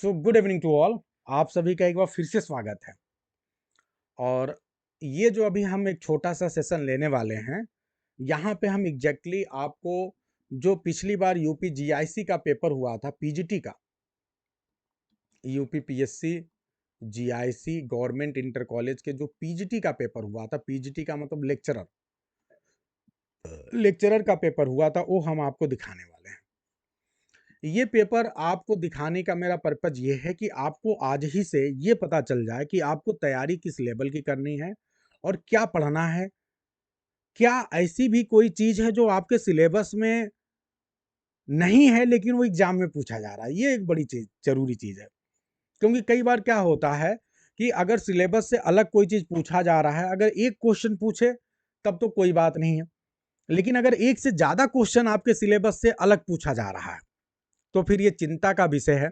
So good evening to all. आप सभी का एक बार फिर से स्वागत है। और ये जो अभी हम एक छोटा सा सेशन लेने वाले हैं, यहाँ पे हम एग्जैक्टली आपको जो पिछली बार यूपी जीआईसी का पेपर हुआ था, पीजीटी का, UP PSC GIC government inter college के जो पीजीटी का पेपर हुआ था, पीजीटी का मतलब लेक्चरर का पेपर हुआ था, वो हम आपको दिखाने वाले हैं। ये पेपर आपको दिखाने का मेरा पर्पज ये है कि आपको आज ही से ये पता चल जाए कि आपको तैयारी किस लेवल की करनी है और क्या पढ़ना है। क्या ऐसी भी कोई चीज है जो आपके सिलेबस में नहीं है लेकिन वो एग्जाम में पूछा जा रहा है? ये एक बड़ी चीज, जरूरी चीज है। क्योंकि कई बार क्या होता है कि अगर सिलेबस से अलग कोई चीज पूछा जा रहा है, अगर एक क्वेश्चन पूछे तब तो कोई बात नहीं है, लेकिन अगर एक से ज्यादा क्वेश्चन आपके सिलेबस से अलग पूछा जा रहा है तो फिर ये चिंता का विषय है,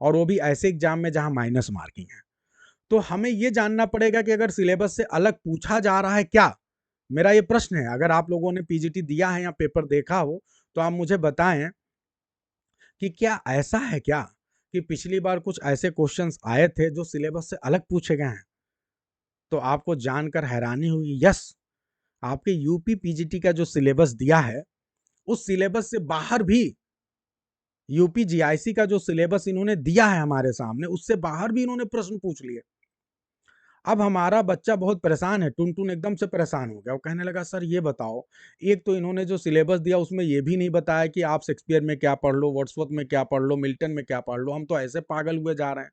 और वो भी ऐसे एग्जाम में जहां माइनस मार्किंग है। तो हमें यह जानना पड़ेगा कि अगर सिलेबस से अलग पूछा जा रहा है क्या। मेरा ये प्रश्न है, अगर आप लोगों ने पीजीटी दिया है या पेपर देखा हो तो आप मुझे बताएं कि क्या ऐसा है क्या कि पिछली बार कुछ ऐसे क्वेश्चंस आए थे जो सिलेबस से अलग पूछे गए हैं। तो आपको जानकर हैरानी हुई, यस, आपके यूपी पीजीटी का जो सिलेबस दिया है उस सिलेबस से बाहर भी, यूपी जीआईसी का जो सिलेबस इन्होंने दिया है हमारे सामने, उससे बाहर भी इन्होंने प्रश्न पूछ लिए। अब हमारा बच्चा बहुत परेशान है, टुनटुन एकदम से परेशान हो गया। वो कहने लगा, सर ये बताओ, एक तो इन्होंने जो सिलेबस दिया उसमें ये भी नहीं बताया कि आप शेक्सपियर में क्या पढ़ लो, वर्ड्सवर्थ में क्या पढ़ लो, मिल्टन में क्या पढ़ लो। हम तो ऐसे पागल हुए जा रहे हैं,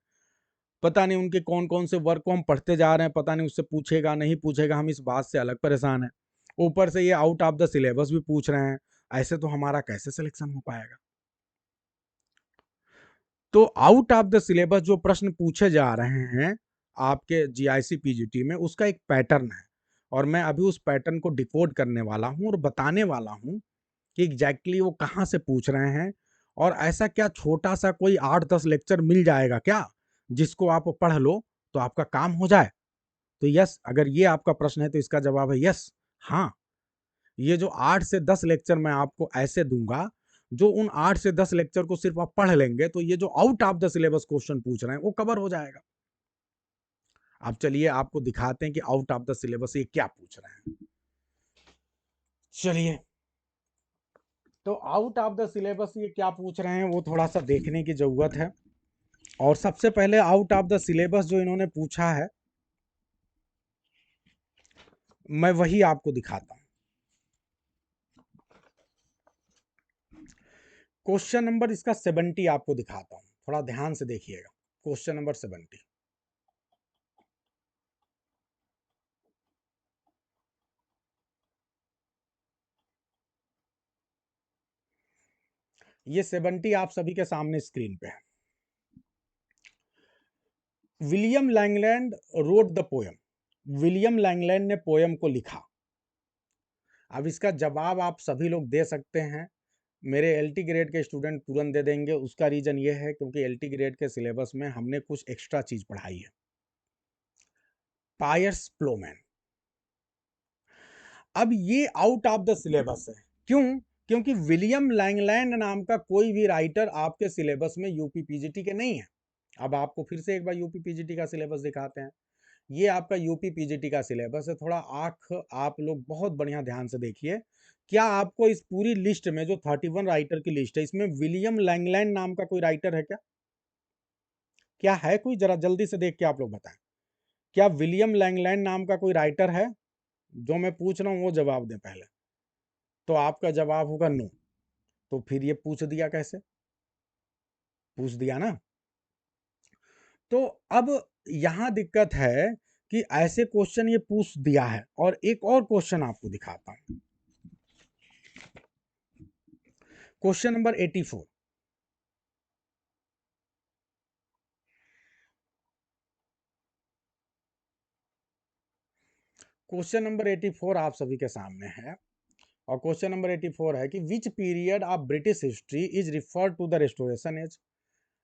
पता नहीं उनके कौन कौन से वर्क को हम पढ़ते जा रहे हैं, पता नहीं उससे पूछेगा नहीं पूछेगा। हम इस बात से अलग परेशान है, ऊपर से ये आउट ऑफ द सिलेबस भी पूछ रहे हैं। ऐसे तो हमारा कैसे सिलेक्शन हो पाएगा। तो आउट ऑफ द सिलेबस जो प्रश्न पूछे जा रहे हैं आपके जीआईसी पीजीटी में, उसका एक पैटर्न है, और मैं अभी उस पैटर्न को डिकोड करने वाला हूं और बताने वाला हूं कि एग्जैक्टली वो कहां से पूछ रहे हैं। और ऐसा क्या छोटा सा कोई 8-10 लेक्चर मिल जाएगा क्या जिसको आप पढ़ लो तो आपका काम हो जाए? तो यस, अगर ये आपका प्रश्न है तो इसका जवाब है यस, हाँ। ये जो 8 से 10 लेक्चर मैं आपको ऐसे दूंगा, जो उन 8 से 10 लेक्चर को सिर्फ आप पढ़ लेंगे तो ये जो out of the syllabus question पूछ रहे हैं वो कवर हो जाएगा। अब चलिए आपको दिखाते हैं कि आउट ऑफ द सिलेबस ये क्या पूछ रहे हैं। चलिए, तो आउट ऑफ द सिलेबस ये क्या पूछ रहे हैं वो थोड़ा सा देखने की जरूरत है। और सबसे पहले आउट ऑफ द सिलेबस जो इन्होंने पूछा है मैं वही आपको दिखाता हूं। क्वेश्चन नंबर इसका 70 आपको दिखाता हूं, थोड़ा ध्यान से देखिएगा। क्वेश्चन नंबर 70, ये 70 आप सभी के सामने स्क्रीन पे है। William Langland wrote the poem. William Langland ने पोयम को लिखा। अब इसका जवाब आप सभी लोग दे सकते हैं। मेरे एलटी ग्रेड के स्टूडेंट तुरंत दे देंगे। उसका रीजन ये है क्योंकि एलटी ग्रेड के सिलेबस में हमने कुछ एक्स्ट्रा चीज पढ़ाई है। Pierce Plowman. अब ये आउट ऑफ द सिलेबस है। क्यों? क्योंकि विलियम लैंगलैंड नाम का कोई भी राइटर आपके सिलेबस में यूपी पीजीटी के नहीं है। अब आपको फिर से एक बार यूपी पीजीटी का सिलेबस दिखाते हैं। ये आपका यूपी पीजीटी का सिलेबस है। थोड़ा आंख आप लोग बहुत बढ़िया ध्यान से देखिए। क्या आपको इस पूरी लिस्ट में जो 31 राइटर की लिस्ट है, इसमें विलियम लैंगलैंड नाम का कोई राइटर है क्या? क्या है कोई? जरा जल्दी से देख के आप लोग बताएं। क्या विलियम लैंगलैंड नाम का कोई राइटर है? जो मैं पूछ रहा हूं वो जवाब दें पहले। तो आपका जवाब होगा नो। तो फिर ये पूछ दिया कैसे? पूछ दिया ना। तो अब यहां दिक्कत है कि ऐसे क्वेश्चन ये पूछ दिया है। और एक और क्वेश्चन आपको दिखाता हूं। Question number 84। क्वेश्चन नंबर 84 आप सभी के सामने है। और क्वेश्चन नंबर 84 है कि which period of British history is refer to the restoration age.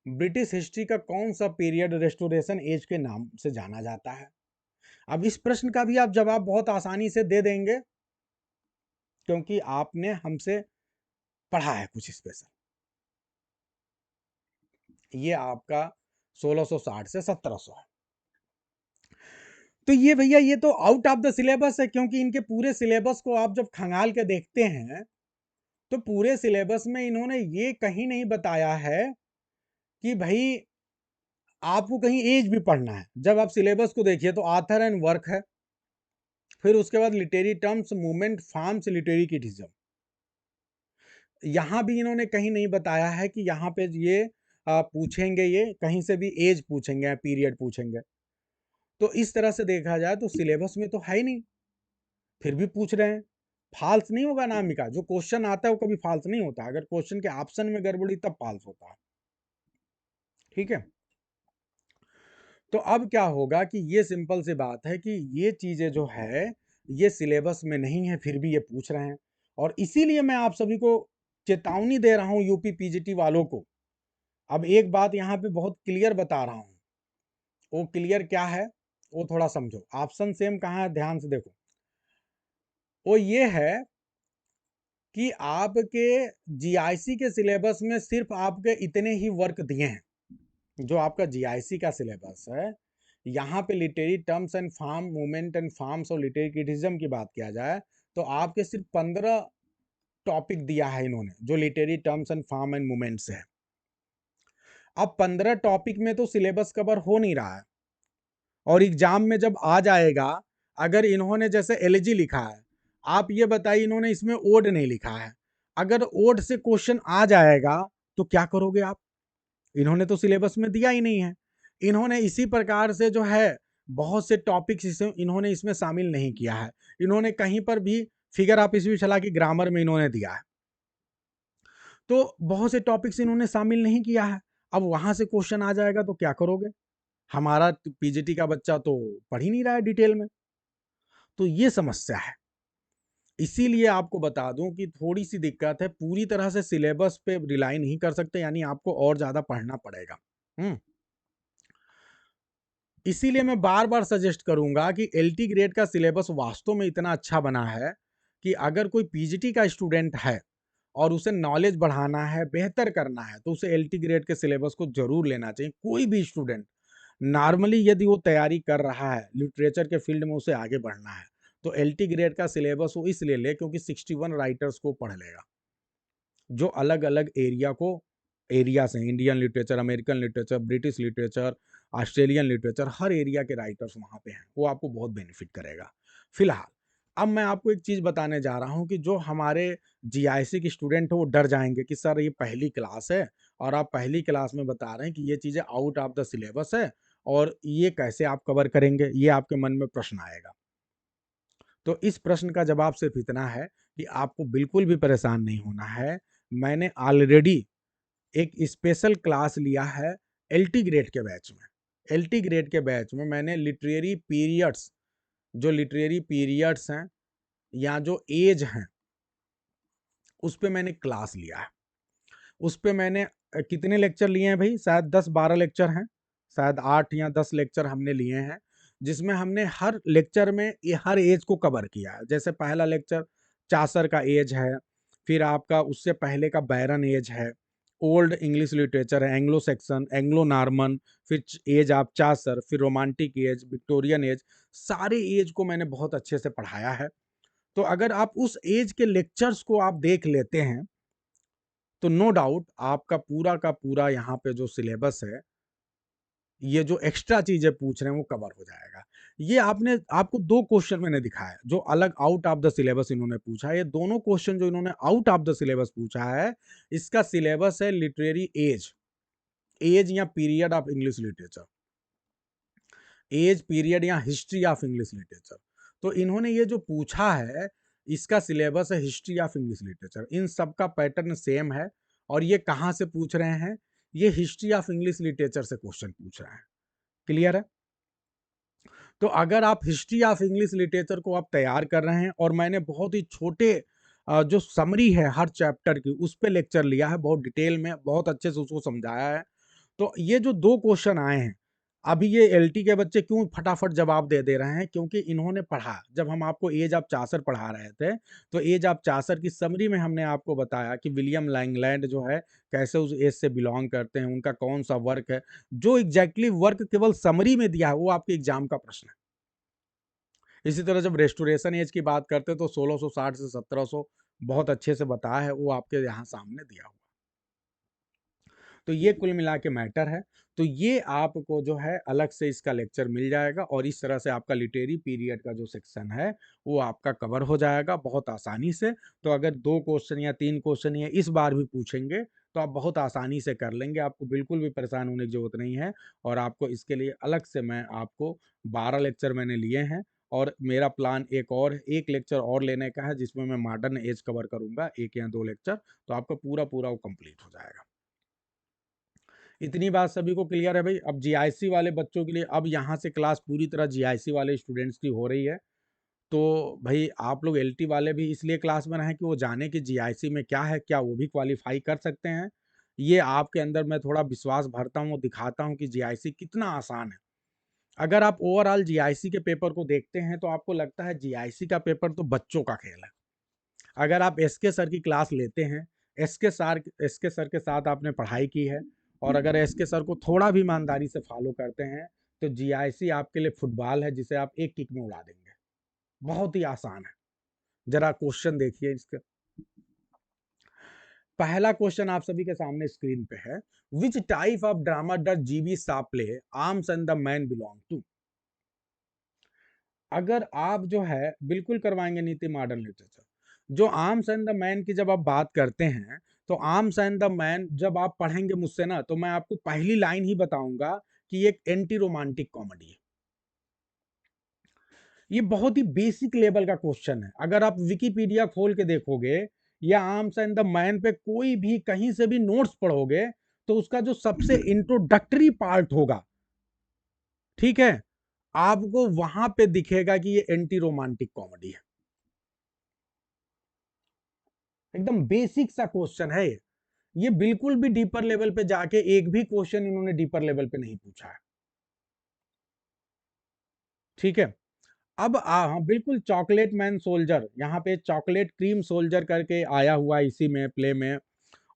British history का कौन सा पीरियड रेस्टोरेशन एज के नाम से जाना जाता है? अब इस प्रश्न का भी आप जवाब बहुत आसानी से दे देंगे क्योंकि आपने हमसे पढ़ा है कुछ स्पेशल। ये आपका 1660 से 1700 है। तो ये भैया ये तो आउट ऑफ द सिलेबस है, क्योंकि इनके पूरे सिलेबस को आप जब खंगाल के देखते हैं तो पूरे सिलेबस में इन्होंने ये कहीं नहीं बताया है कि भाई आपको कहीं एज भी पढ़ना है। जब आप सिलेबस को देखिए तो आथर एंड वर्क है, फिर उसके बाद literary terms, movement, forms, literary criticism. यहाँ भी इन्होंने कहीं नहीं बताया है कि यहाँ पे ये पूछेंगे, ये कहीं से भी एज पूछेंगे, पीरियड पूछेंगे। तो इस तरह से देखा जाए तो सिलेबस में तो है ही नहीं, फिर भी पूछ रहे हैं। फाल्स नहीं होगा अनामिका, जो क्वेश्चन आता है वो कभी फाल्स नहीं होता। अगर क्वेश्चन के ऑप्शन में गड़बड़ी तब फाल्स होता है। ठीक है, तो अब क्या होगा कि ये सिंपल सी बात है कि ये चीजें जो है ये सिलेबस में नहीं है, फिर भी ये पूछ रहे हैं। और इसीलिए मैं आप सभी को चेतावनी दे रहा हूं, यूपी पीजीटी वालों को। अब एक बात यहाँ पे बहुत क्लियर बता रहा हूं, वो क्लियर क्या है वो थोड़ा समझो। ऑप्शन सेम कहाँ है, ध्यान से देखो। वो ये है कि आपके जीआईसी के सिलेबस में सिर्फ आपके इतने ही वर्क दिए हैं। जो आपका जीआईसी का सिलेबस है, यहाँ पे literary terms and form, movement and forms और लिटरेरी क्रिटिसिज्म की बात किया जाए तो आपके सिर्फ 15 टॉपिक दिया है इन्होंने, जो literary terms and form and movements है। अब 15 टॉपिक में तो सिलेबस कवर हो नहीं रहा है, और एग्जाम में जब आ जाएगा, अगर इन्होंने जैसे एलजी लिखा है, आप ये बताइए इन्होंने इसमें ओड नहीं लिखा है, अगर ओड से क्वेश्चन आ जाएगा तो क्या करोगे आप? इन्होंने तो सिलेबस में दिया ही नहीं है। इन्होंने इसी प्रकार से जो है बहुत से टॉपिक्स इन्होंने इसमें शामिल नहीं किया है। इन्होंने कहीं पर भी फिगर आप इस भी चला कि ग्रामर में इन्होंने दिया है, तो बहुत से टॉपिक्स इन्होंने शामिल नहीं किया है। अब वहां से क्वेश्चन आ जाएगा तो क्या करोगे? हमारा पीजीटी का बच्चा तो पढ़ ही नहीं रहा है डिटेल में, तो ये समस्या है। इसीलिए आपको बता दूं कि थोड़ी सी दिक्कत है, पूरी तरह से सिलेबस पे रिलाई नहीं कर सकते, यानी आपको और ज्यादा पढ़ना पड़ेगा। इसीलिए मैं बार बार सजेस्ट करूंगा कि एलटी ग्रेड का सिलेबस वास्तव में इतना अच्छा बना है कि अगर कोई पीजीटी का स्टूडेंट है और उसे नॉलेज बढ़ाना है, बेहतर करना है, तो उसे एलटी ग्रेड के सिलेबस को जरूर लेना चाहिए। कोई भी स्टूडेंट नॉर्मली यदि वो तैयारी कर रहा है लिटरेचर के फील्ड में, उसे आगे बढ़ना है, तो एलटी ग्रेड का सिलेबस वो इसलिए ले क्योंकि 61 राइटर्स को पढ़ लेगा, जो अलग अलग एरिया से, Indian literature, American literature, British literature, Australian literature, हर एरिया के राइटर्स वहाँ पे हैं। वो आपको बहुत बेनिफिट करेगा। फिलहाल अब मैं आपको एक चीज़ बताने जा रहा हूँ कि जो हमारे जीआईसी के स्टूडेंट हैं वो डर जाएंगे कि सर ये पहली क्लास है और आप पहली क्लास में बता रहे हैं कि ये चीज़ें आउट ऑफ द सिलेबस है और ये कैसे आप कवर करेंगे, ये आपके मन में प्रश्न आएगा। तो इस प्रश्न का जवाब सिर्फ इतना है कि आपको बिल्कुल भी परेशान नहीं होना है। मैंने ऑलरेडी एक स्पेशल क्लास लिया है एलटी ग्रेड के बैच में। एलटी ग्रेड के बैच में मैंने लिटरेरी पीरियड्स, जो लिटरेरी पीरियड्स हैं या जो एज हैं, उस पे मैंने क्लास लिया है। उस पे मैंने कितने लेक्चर लिए हैं भाई? शायद 10-12 लेक्चर हैं, शायद 8 या 10 लेक्चर हमने लिए हैं, जिसमें हमने हर लेक्चर में ये हर एज को कवर किया है। जैसे पहला लेक्चर चासर का एज है, फिर आपका उससे पहले का बैरन एज है, ओल्ड इंग्लिश लिटरेचर है, एंग्लो सेक्शन, एंग्लो नॉर्मन, फिर एज आप चासर, फिर रोमांटिक एज, विक्टोरियन एज, सारे एज को मैंने बहुत अच्छे से पढ़ाया है। तो अगर आप उस एज के लेक्चर्स को आप देख लेते हैं तो नो डाउट आपका पूरा का पूरा यहाँ पे जो सिलेबस है, ये जो एक्स्ट्रा चीजें पूछ रहे हैं वो कवर हो जाएगा। ये आपने आपको 2 क्वेश्चन मैंने दिखाया जो अलग आउट ऑफ द सिलेबस इन्होंने पूछा है। ये दोनों क्वेश्चन जो इन्होंने आउट ऑफ द सिलेबस पूछा है, इसका सिलेबस है लिटरेरी एज, एज या period of English literature, age period या हिस्ट्री ऑफ इंग्लिश लिटरेचर। तो इन्होंने ये जो पूछा है, इसका सिलेबस है हिस्ट्री ऑफ इंग्लिश लिटरेचर। इन सब का पैटर्न सेम है, और ये कहाँ से पूछ रहे हैं? ये हिस्ट्री ऑफ इंग्लिश लिटरेचर से क्वेश्चन पूछ रहे हैं। क्लियर है? तो अगर आप हिस्ट्री ऑफ इंग्लिश लिटरेचर को आप तैयार कर रहे हैं, और मैंने बहुत ही छोटे जो समरी है हर चैप्टर की, उस पर लेक्चर लिया है, बहुत डिटेल में बहुत अच्छे से उसको समझाया है। तो ये जो 2 क्वेश्चन आए हैं, अभी ये एलटी के बच्चे क्यों फटाफट जवाब दे दे रहे हैं, क्योंकि इन्होंने पढ़ा। जब हम आपको एज ऑफ चासर पढ़ा रहे थे, तो एज ऑफ चासर की समरी में हमने आपको बताया कि विलियम लैंगलैंड जो है कैसे उस एज से बिलोंग करते हैं, उनका कौन सा वर्क है। जो एग्जैक्टली वर्क केवल समरी में दिया है वो आपके एग्जाम का प्रश्न है। इसी तरह जब रेस्टोरेशन एज की बात करते हैं तो 1660 से 1700 बहुत अच्छे से बताया है, वो आपके यहाँ सामने दिया हुआ। तो ये कुल मिला के मैटर है। तो ये आपको जो है अलग से इसका लेक्चर मिल जाएगा, और इस तरह से आपका लिटरेरी पीरियड का जो सेक्शन है वो आपका कवर हो जाएगा बहुत आसानी से। तो अगर 2 क्वेश्चन या 3 क्वेश्चन या इस बार भी पूछेंगे तो आप बहुत आसानी से कर लेंगे, आपको बिल्कुल भी परेशान होने की जरूरत नहीं है। और आपको इसके लिए अलग से मैं आपको 12 लेक्चर मैंने लिए हैं, और मेरा प्लान एक लेक्चर और लेने का है, जिसमें मैं मॉडर्न एज कवर करूंगा 1 या 2 लेक्चर, तो आपका पूरा पूरा वो कंप्लीट हो जाएगा। इतनी बात सभी को क्लियर है भाई। अब जीआईसी वाले बच्चों के लिए अब यहाँ से क्लास पूरी तरह जीआईसी वाले स्टूडेंट्स की हो रही है। तो भाई आप लोग एलटी वाले भी इसलिए क्लास में रहें कि वो जाने कि जीआईसी में क्या है, क्या वो भी क्वालिफाई कर सकते हैं। ये आपके अंदर मैं थोड़ा विश्वास भरता हूँ, दिखाता हूँ कि जीआईसी कितना आसान है। अगर आप ओवरऑल जीआईसी के पेपर को देखते हैं तो आपको लगता है जीआईसी का पेपर तो बच्चों का खेल है। अगर आप एसके सर की क्लास लेते हैं, एसके सर के साथ आपने पढ़ाई की है, और अगर एसके सर को थोड़ा भी ईमानदारी से फॉलो करते हैं, तो जीआईसी आपके लिए फुटबॉल है, जिसे आप एक किक में उड़ा देंगे। बहुत ही आसान है। जरा क्वेश्चन देखिए इसका। पहला क्वेश्चन आप सभी के सामने स्क्रीन पे है। Which type of drama does GB Shaw play Arms and the Man belong to. अगर आप जो है बिल्कुल करवाएंगे नीति मॉडर्न लिटरेचर, जो आर्म्स एंड द मैन की जब आप बात करते हैं, तो आर्म्स एंड द मैन जब आप पढ़ेंगे मुझसे ना, तो मैं आपको पहली लाइन ही बताऊंगा कि एक एंटी रोमांटिक कॉमेडी है। ये बहुत ही बेसिक लेवल का क्वेश्चन है। अगर आप विकिपीडिया खोल के देखोगे या आर्म्स एंड द मैन पे कोई भी कहीं से भी नोट्स पढ़ोगे, तो उसका जो सबसे इंट्रोडक्टरी पार्ट होगा, ठीक है, आपको वहां पे दिखेगा कि ये एंटी रोमांटिक कॉमेडी है। एकदम बेसिक सा क्वेश्चन है ये बिल्कुल भी डीपर लेवल पे जाके एक भी क्वेश्चन इन्होंने डीपर लेवल पे नहीं पूछा है। ठीक है। अब हाँ, बिल्कुल चॉकलेट मैन सोल्जर, यहाँ पे चॉकलेट क्रीम सोल्जर करके आया हुआ है इसी में प्ले में।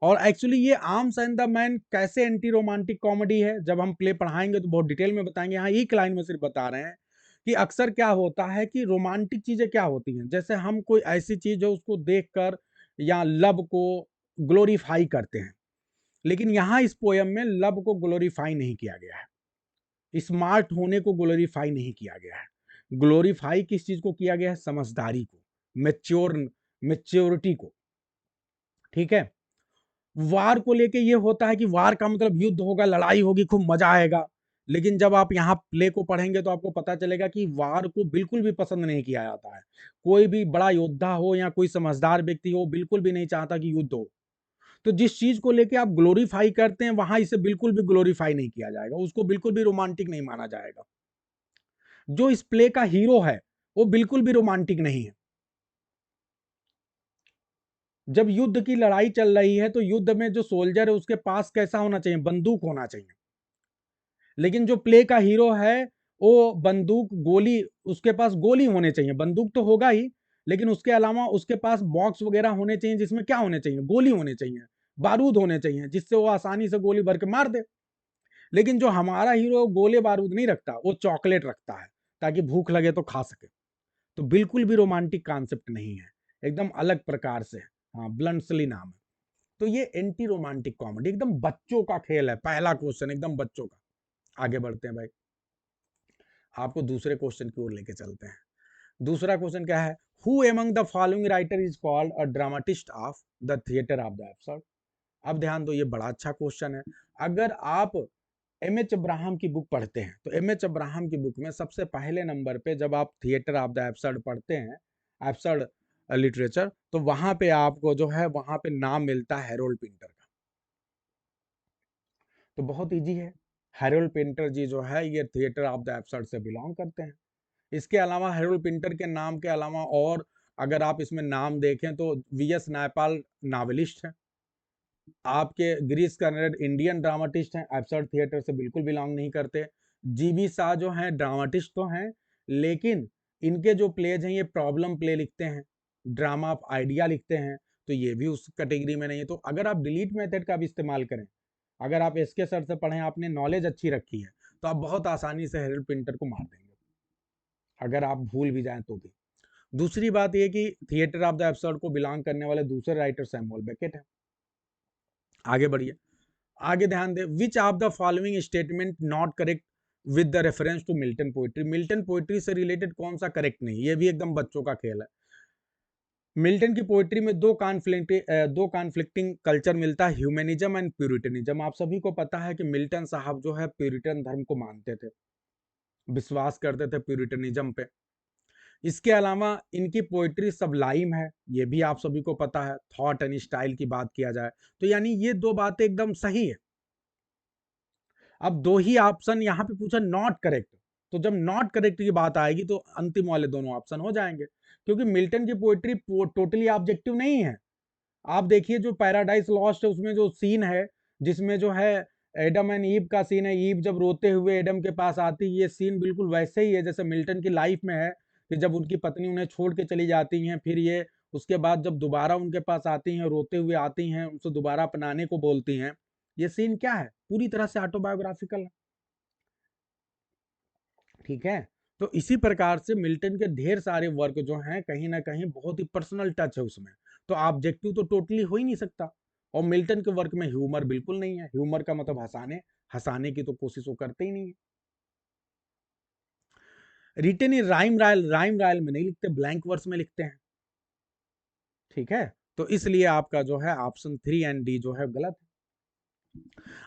और एक्चुअली ये आर्म्स एंड द मैन कैसे एंटी रोमांटिक कॉमेडी है, जब हम प्ले पढ़ाएंगे तो बहुत डिटेल में बताएंगे। यहाँ एक लाइन में सिर्फ बता रहे हैं कि अक्सर क्या होता है कि रोमांटिक चीजें क्या होती हैं, जैसे हम कोई ऐसी चीज है उसको देखकर या लव को ग्लोरीफाई करते हैं, लेकिन यहाँ इस पोयम में लव को ग्लोरीफाई नहीं किया गया है, स्मार्ट होने को ग्लोरीफाई नहीं किया गया है। ग्लोरीफाई किस चीज को किया गया है? समझदारी को, मेच्योरिटी को। ठीक है। वार को लेके ये होता है कि वार का मतलब युद्ध होगा, लड़ाई होगी, खूब मजा आएगा। लेकिन जब आप यहाँ प्ले को पढ़ेंगे तो आपको पता चलेगा कि वार को बिल्कुल भी पसंद नहीं किया जाता है। कोई भी बड़ा योद्धा हो या कोई समझदार व्यक्ति हो, बिल्कुल भी नहीं चाहता कि युद्ध हो। तो जिस चीज को लेके आप ग्लोरीफाई करते हैं, वहां इसे बिल्कुल भी ग्लोरीफाई नहीं किया जाएगा, उसको बिल्कुल भी रोमांटिक नहीं माना जाएगा। जो इस प्ले का हीरो है वो बिल्कुल भी रोमांटिक नहीं है। जब युद्ध की लड़ाई चल रही है तो युद्ध में जो सोल्जर है उसके पास कैसा होना चाहिए? बंदूक होना चाहिए। लेकिन जो प्ले का हीरो है वो बंदूक, गोली, उसके पास गोली होने चाहिए, बंदूक तो होगा ही, लेकिन उसके अलावा उसके पास बॉक्स वगैरह होने चाहिए, जिसमें क्या होने चाहिए? गोली होने चाहिए, बारूद होने चाहिए, जिससे वो आसानी से गोली भर के मार दे। लेकिन जो हमारा हीरो गोले बारूद नहीं रखता, वो चॉकलेट रखता है ताकि भूख लगे तो खा सके। तो बिल्कुल भी रोमांटिक कॉन्सेप्ट नहीं है, एकदम अलग प्रकार से। हाँ, ब्लंटसली नाम है। तो ये एंटी रोमांटिक कॉमेडी एकदम बच्चों का खेल है। पहला क्वेश्चन एकदम बच्चों का। आगे बढ़ते हैं भाई, आपको दूसरे क्वेश्चन की ओर लेके चलते हैं। दूसरा क्वेश्चन क्या है? Who among the following writer is called a dramatist of the theatre of the absurd. अब ध्यान दो, ये बड़ा अच्छा क्वेश्चन है। अगर आप एम एच अब्राहम की बुक पढ़ते हैं तो एम एच अब्राहम की बुक में सबसे पहले नंबर पे जब आप थिएटर ऑफ द एब्सर्ड पढ़ते हैं, एब्सर्ड लिटरेचर, तो वहां पे आपको जो है वहां पे नाम मिलता है हैरोल्ड पिंटर का। तो बहुत इजी है, हैरोल्ड पिंटर जी जो है ये थिएटर ऑफ द एब्सर्ड से बिलोंग करते हैं। इसके अलावा हैरोल्ड पिंटर के नाम के अलावा और अगर आप इसमें नाम देखें तो वी एस नायपाल नावलिस्ट है, आपके गिरीश कर्नाड इंडियन ड्रामाटिस्ट हैं, एब्सर्ड थिएटर से बिल्कुल बिलोंग नहीं करते। जीवी शाह जो हैं ड्रामाटिस्ट तो हैं, लेकिन इनके जो प्लेज हैं ये प्रॉब्लम प्ले लिखते हैं, ड्रामा ऑफ आइडिया लिखते हैं, तो ये भी उस कैटेगरी में नहीं है। तो अगर आप डिलीट मेथड का भी इस्तेमाल करें, अगर आप एसके सर से पढ़ें, आपने नॉलेज अच्छी रखी है, तो आप बहुत आसानी से हेरल्ड प्रिंटर को मार देंगे, अगर आप भूल भी जाएं तो भी। दूसरी बात यह कि थिएटर ऑफ द एब्सर्ड को बिलोंग करने वाले दूसरे राइटर सैमुअल बेकेट हैं। आगे बढ़िए, आगे ध्यान दें, which of the following statement not correct with the reference to Milton poetry. Milton poetry से रिलेटेड कौन सा करेक्ट नहीं, ये भी एकदम बच्चों का खेल है। मिल्टन की पोइट्री में दो कॉन्फ्लिक्टिंग कल्चर मिलता है, ह्यूमनिज्म एंड प्यूरिटनिज्म। आप सभी को पता है कि मिल्टन साहब जो है प्यूरिटन धर्म को मानते थे, विश्वास करते थे प्यूरिटनिज्म पे। इसके अलावा इनकी पोइट्री सबलाइम है, ये भी आप सभी को पता है। थॉट एंड स्टाइल की बात किया जाए तो यानी ये दो बातें एकदम सही है। अब दो ही ऑप्शन यहाँ पे पूछा नॉट करेक्ट, तो जब नॉट करेक्ट की बात आएगी तो अंतिम वाले दोनों ऑप्शन हो जाएंगे, क्योंकि मिल्टन की पोइट्री टोटली ऑब्जेक्टिव नहीं है। आप देखिए जो पैराडाइज लॉस्ट है उसमें जो सीन है, जिसमें जो है एडम एंड ईव का सीन है, ईव जब रोते हुए एडम के पास आती है, ये सीन बिल्कुल वैसे ही है जैसे मिल्टन की लाइफ में है कि जब उनकी पत्नी उन्हें छोड़ के चली जाती हैं, फिर ये उसके बाद जब दोबारा उनके पास आती हैं, रोते हुए आती हैं, उनसे दोबारा अपनाने को बोलती हैं। ये सीन क्या है, पूरी तरह से ऑटोबायोग्राफिकल है, ठीक है। तो इसी प्रकार से मिल्टन के ढेर सारे वर्क जो हैं कहीं ना कहीं बहुत ही पर्सनल टच है उसमें, तो ऑब्जेक्टिव तो टोटली हो ही नहीं सकता। और मिल्टन के वर्क में ह्यूमर बिल्कुल नहीं है, ह्यूमर का मतलब हंसाने हंसाने की तो कोशिश वो करते ही नहीं है। रिटन इन राइम रायल में नहीं लिखते, ब्लैंक वर्स में लिखते हैं, ठीक है। तो इसलिए आपका जो है ऑप्शन 3 एंड डी जो है गलत है।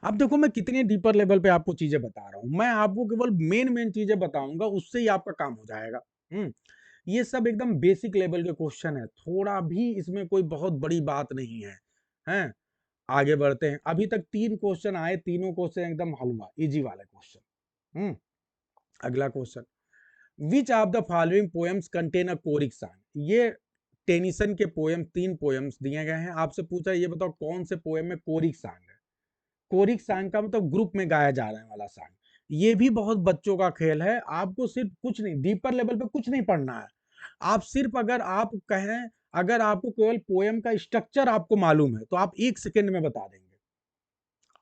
अब देखो मैं कितने डीपर लेवल पे आपको चीजें बता रहा हूं, मैं आपको केवल मेन चीजें बताऊंगा, उससे ही आपका काम हो जाएगा। ये सब एकदम बेसिक लेवल के क्वेश्चन है, थोड़ा भी इसमें कोई बहुत बड़ी बात नहीं है, हैं। आगे बढ़ते हैं, अभी तक 3 क्वेश्चन आए, तीनों क्वेश्चन एकदम हलवा इजी वाले क्वेश्चन। अगला question, which of the following poems contain a choric song. ये टेनिसन के पोएम 3 पोएम्स दिए गए हैं, आपसे पूछा ये बताओ कौन से पोएम में कोरिक सॉन्ग है। कोरिक सॉन्ग का मतलब ग्रुप में गाया जाने वाला सॉन्ग। ये भी बहुत बच्चों का खेल है, आपको सिर्फ कुछ नहीं, डीपर लेवल पे कुछ नहीं पढ़ना है। आप सिर्फ अगर आप कहें, अगर आपको केवल पोएम का स्ट्रक्चर आपको मालूम है तो आप 1 सेकंड में बता देंगे।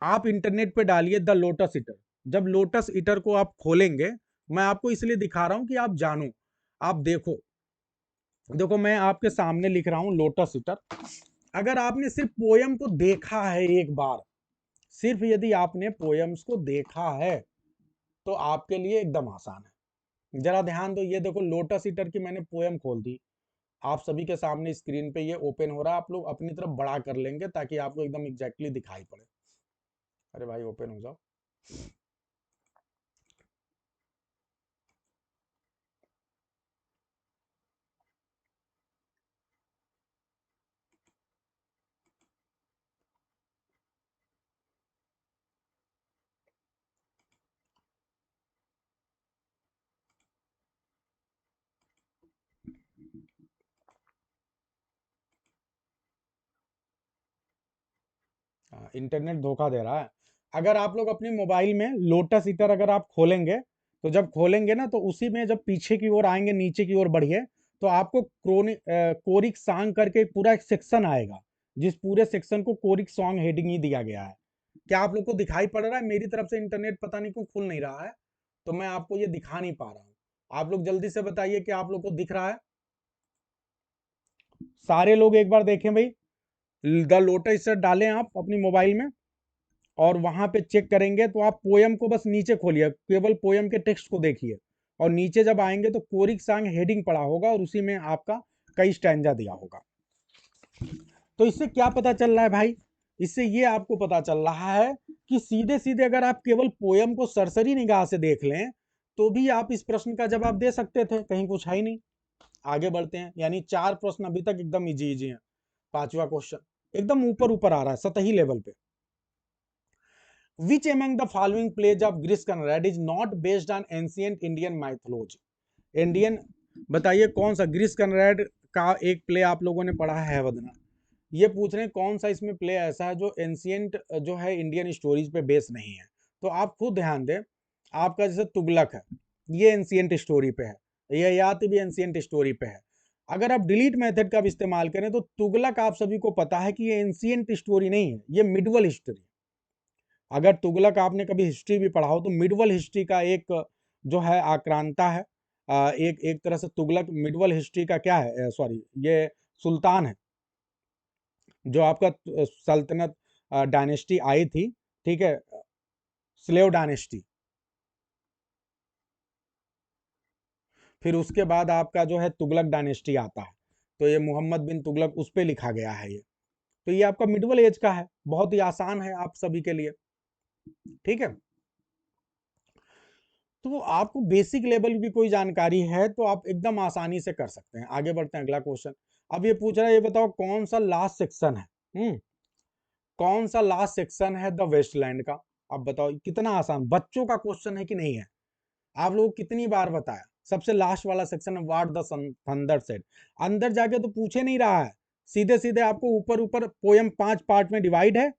आप इंटरनेट पे डालिए द लोटस ईटर, जब लोटस ईटर को आप खोलेंगे, मैं आपको इसलिए दिखा रहा हूं कि आप जानो, आप देखो, देखो मैं आपके सामने लिख रहा हूं लोटस ईटर। अगर आपने सिर्फ पोयम को देखा है एक बार, सिर्फ यदि आपने पोयम्स को देखा है तो आपके लिए एकदम आसान है। जरा ध्यान दो, ये देखो लोटस ईटर की मैंने पोयम खोल दी, आप सभी के सामने स्क्रीन पे ये ओपन हो रहा है, आप लोग अपनी तरफ बड़ा कर लेंगे ताकि आपको एकदम एग्जैक्टली दिखाई पड़े। अरे भाई ओपन हो जाओ। इंटरनेट धोखा दे रहा है। अगर आप लोग अपने मोबाइल में लोटस ईटर अगर आप खोलेंगे, तो जब खोलेंगे ना तो उसी में जब पीछे की ओर आएंगे, नीचे की ओर बढ़िए, तो आपको कोरिक सॉन्ग करके पूरा एक सेक्शन आएगा, जिस पूरे सेक्शन को कोरिक सॉन्ग हेडिंग ही दिया गया है। क्या आप लोग को दिखाई पड़ रहा है? मेरी तरफ से इंटरनेट पता नहीं क्यों खुल नहीं रहा है, तो मैं आपको ये दिखा नहीं पा रहा हूँ। आप लोग जल्दी से बताइए कि आप लोग को दिख रहा है? सारे लोग एक बार देखें भाई, द लोटस ईटर डालें आप अपनी मोबाइल में, और वहां पे चेक करेंगे तो आप पोयम को बस नीचे खोलिए, केवल पोयम के टेक्स्ट को देखिए, और नीचे जब आएंगे तो कोरिक सॉन्ग हेडिंग पड़ा होगा और उसी में आपका कई स्टैंजा दिया होगा। तो इससे क्या पता चल रहा है भाई? इससे ये आपको पता चल रहा है कि सीधे सीधे अगर आप केवल पोयम को सरसरी निगाह से देख लें तो भी आप इस प्रश्न का जवाब दे सकते थे, कहीं कुछ है ही नहीं। आगे बढ़ते हैं, यानी 4 प्रश्न अभी तक एकदम इजी इजी हैं। 5वां क्वेश्चन एकदम ऊपर ऊपर आ रहा है, सतही लेवल पे। Which among the following plays of Girish Karnad is not based on ancient Indian mythology? Indian, बताइए कौन सा गिरीश कर्नाड का एक प्ले आप लोगों ने पढ़ा है वदना? ये पूछ रहे हैं कौन सा इसमें प्ले ऐसा है जो एंशियंट जो है इंडियन स्टोरीज पे बेस नहीं है। तो आप खुद ध्यान दें, आपका जैसे तुगलक है, ये एंशिएंट स्टोरी पे है, ययाति भी एंशिएंट स्टोरी पे है। अगर आप डिलीट मेथड का भी इस्तेमाल करें तो तुगलक आप सभी को पता है कि ये एंशिएंट स्टोरी नहीं है, ये मिडवल हिस्ट्री। अगर तुगलक आपने कभी हिस्ट्री भी पढ़ा हो तो मिडवल हिस्ट्री का एक जो है आक्रांता है। एक एक तरह से तुगलक मिडवल हिस्ट्री का क्या है, सॉरी, ये सुल्तान है जो आपका सल्तनत डायनेस्टी आई थी, ठीक है, स्लेव डायनेस्टी। फिर उसके बाद आपका जो है तुगलक डायनेस्टी आता है, तो ये मोहम्मद बिन तुगलक उस पे लिखा गया है ये। तो ये आपका मिडवल एज का है, बहुत ही आसान है आप सभी के लिए, ठीक है। तो आपको बेसिक लेवल की कोई जानकारी है तो आप एकदम आसानी से कर सकते हैं। आगे बढ़ते हैं, अगला क्वेश्चन। अब ये पूछ रहा है, ये बताओ कौन सा लास्ट सेक्शन है, कौन सा लास्ट सेक्शन है द वेस्टलैंड का। अब बताओ कितना आसान, बच्चों का क्वेश्चन है कि नहीं है। आप लोग कितनी बार बताया, सबसे लास्ट वाला सेक्शन है व्हाट द थंडर सेड। अंदर जाके तो पूछे नहीं रहा है, सीधे सीधे आपको ऊपर ऊपर पोयम 5 पार्ट में डिवाइड है,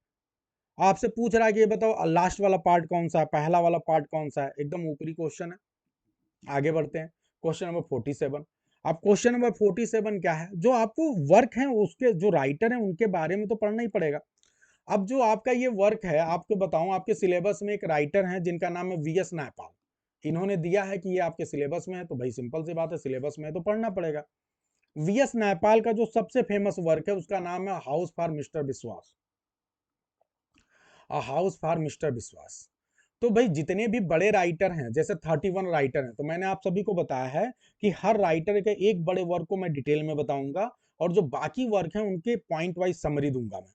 आपसे पूछ रहा है कि ये बताओ लास्ट वाला पार्ट कौन सा है, पहला वाला पार्ट कौन सा है, एकदम ऊपरी क्वेश्चन है। आगे बढ़ते हैं, क्वेश्चन नंबर 47। अब क्वेश्चन नंबर 47 क्या है, जो आपको वर्क है उसके जो राइटर हैं उनके बारे में तो पढ़ना ही पड़ेगा। अब जो आपका ये वर्क है, आपको बताऊं, आपके सिलेबस में एक राइटर हैं जिनका नाम है वी एस नायपाल। इन्होंने दिया है कि ये आपके सिलेबस में है, तो भाई सिंपल सी बात है, सिलेबस में है तो पढ़ना पड़ेगा। वी एस नायपाल का जो सबसे फेमस वर्क है उसका नाम है हाउस फॉर मिस्टर विश्वास, हाउस फॉर मिस्टर विश्वास। तो भाई जितने भी बड़े राइटर हैं, जैसे 31 राइटर हैं, तो मैंने आप सभी को बताया है कि हर राइटर के एक बड़े वर्क को मैं डिटेल में बताऊंगा और जो बाकी वर्क हैं उनके पॉइंट वाइज समरी दूंगा मैं।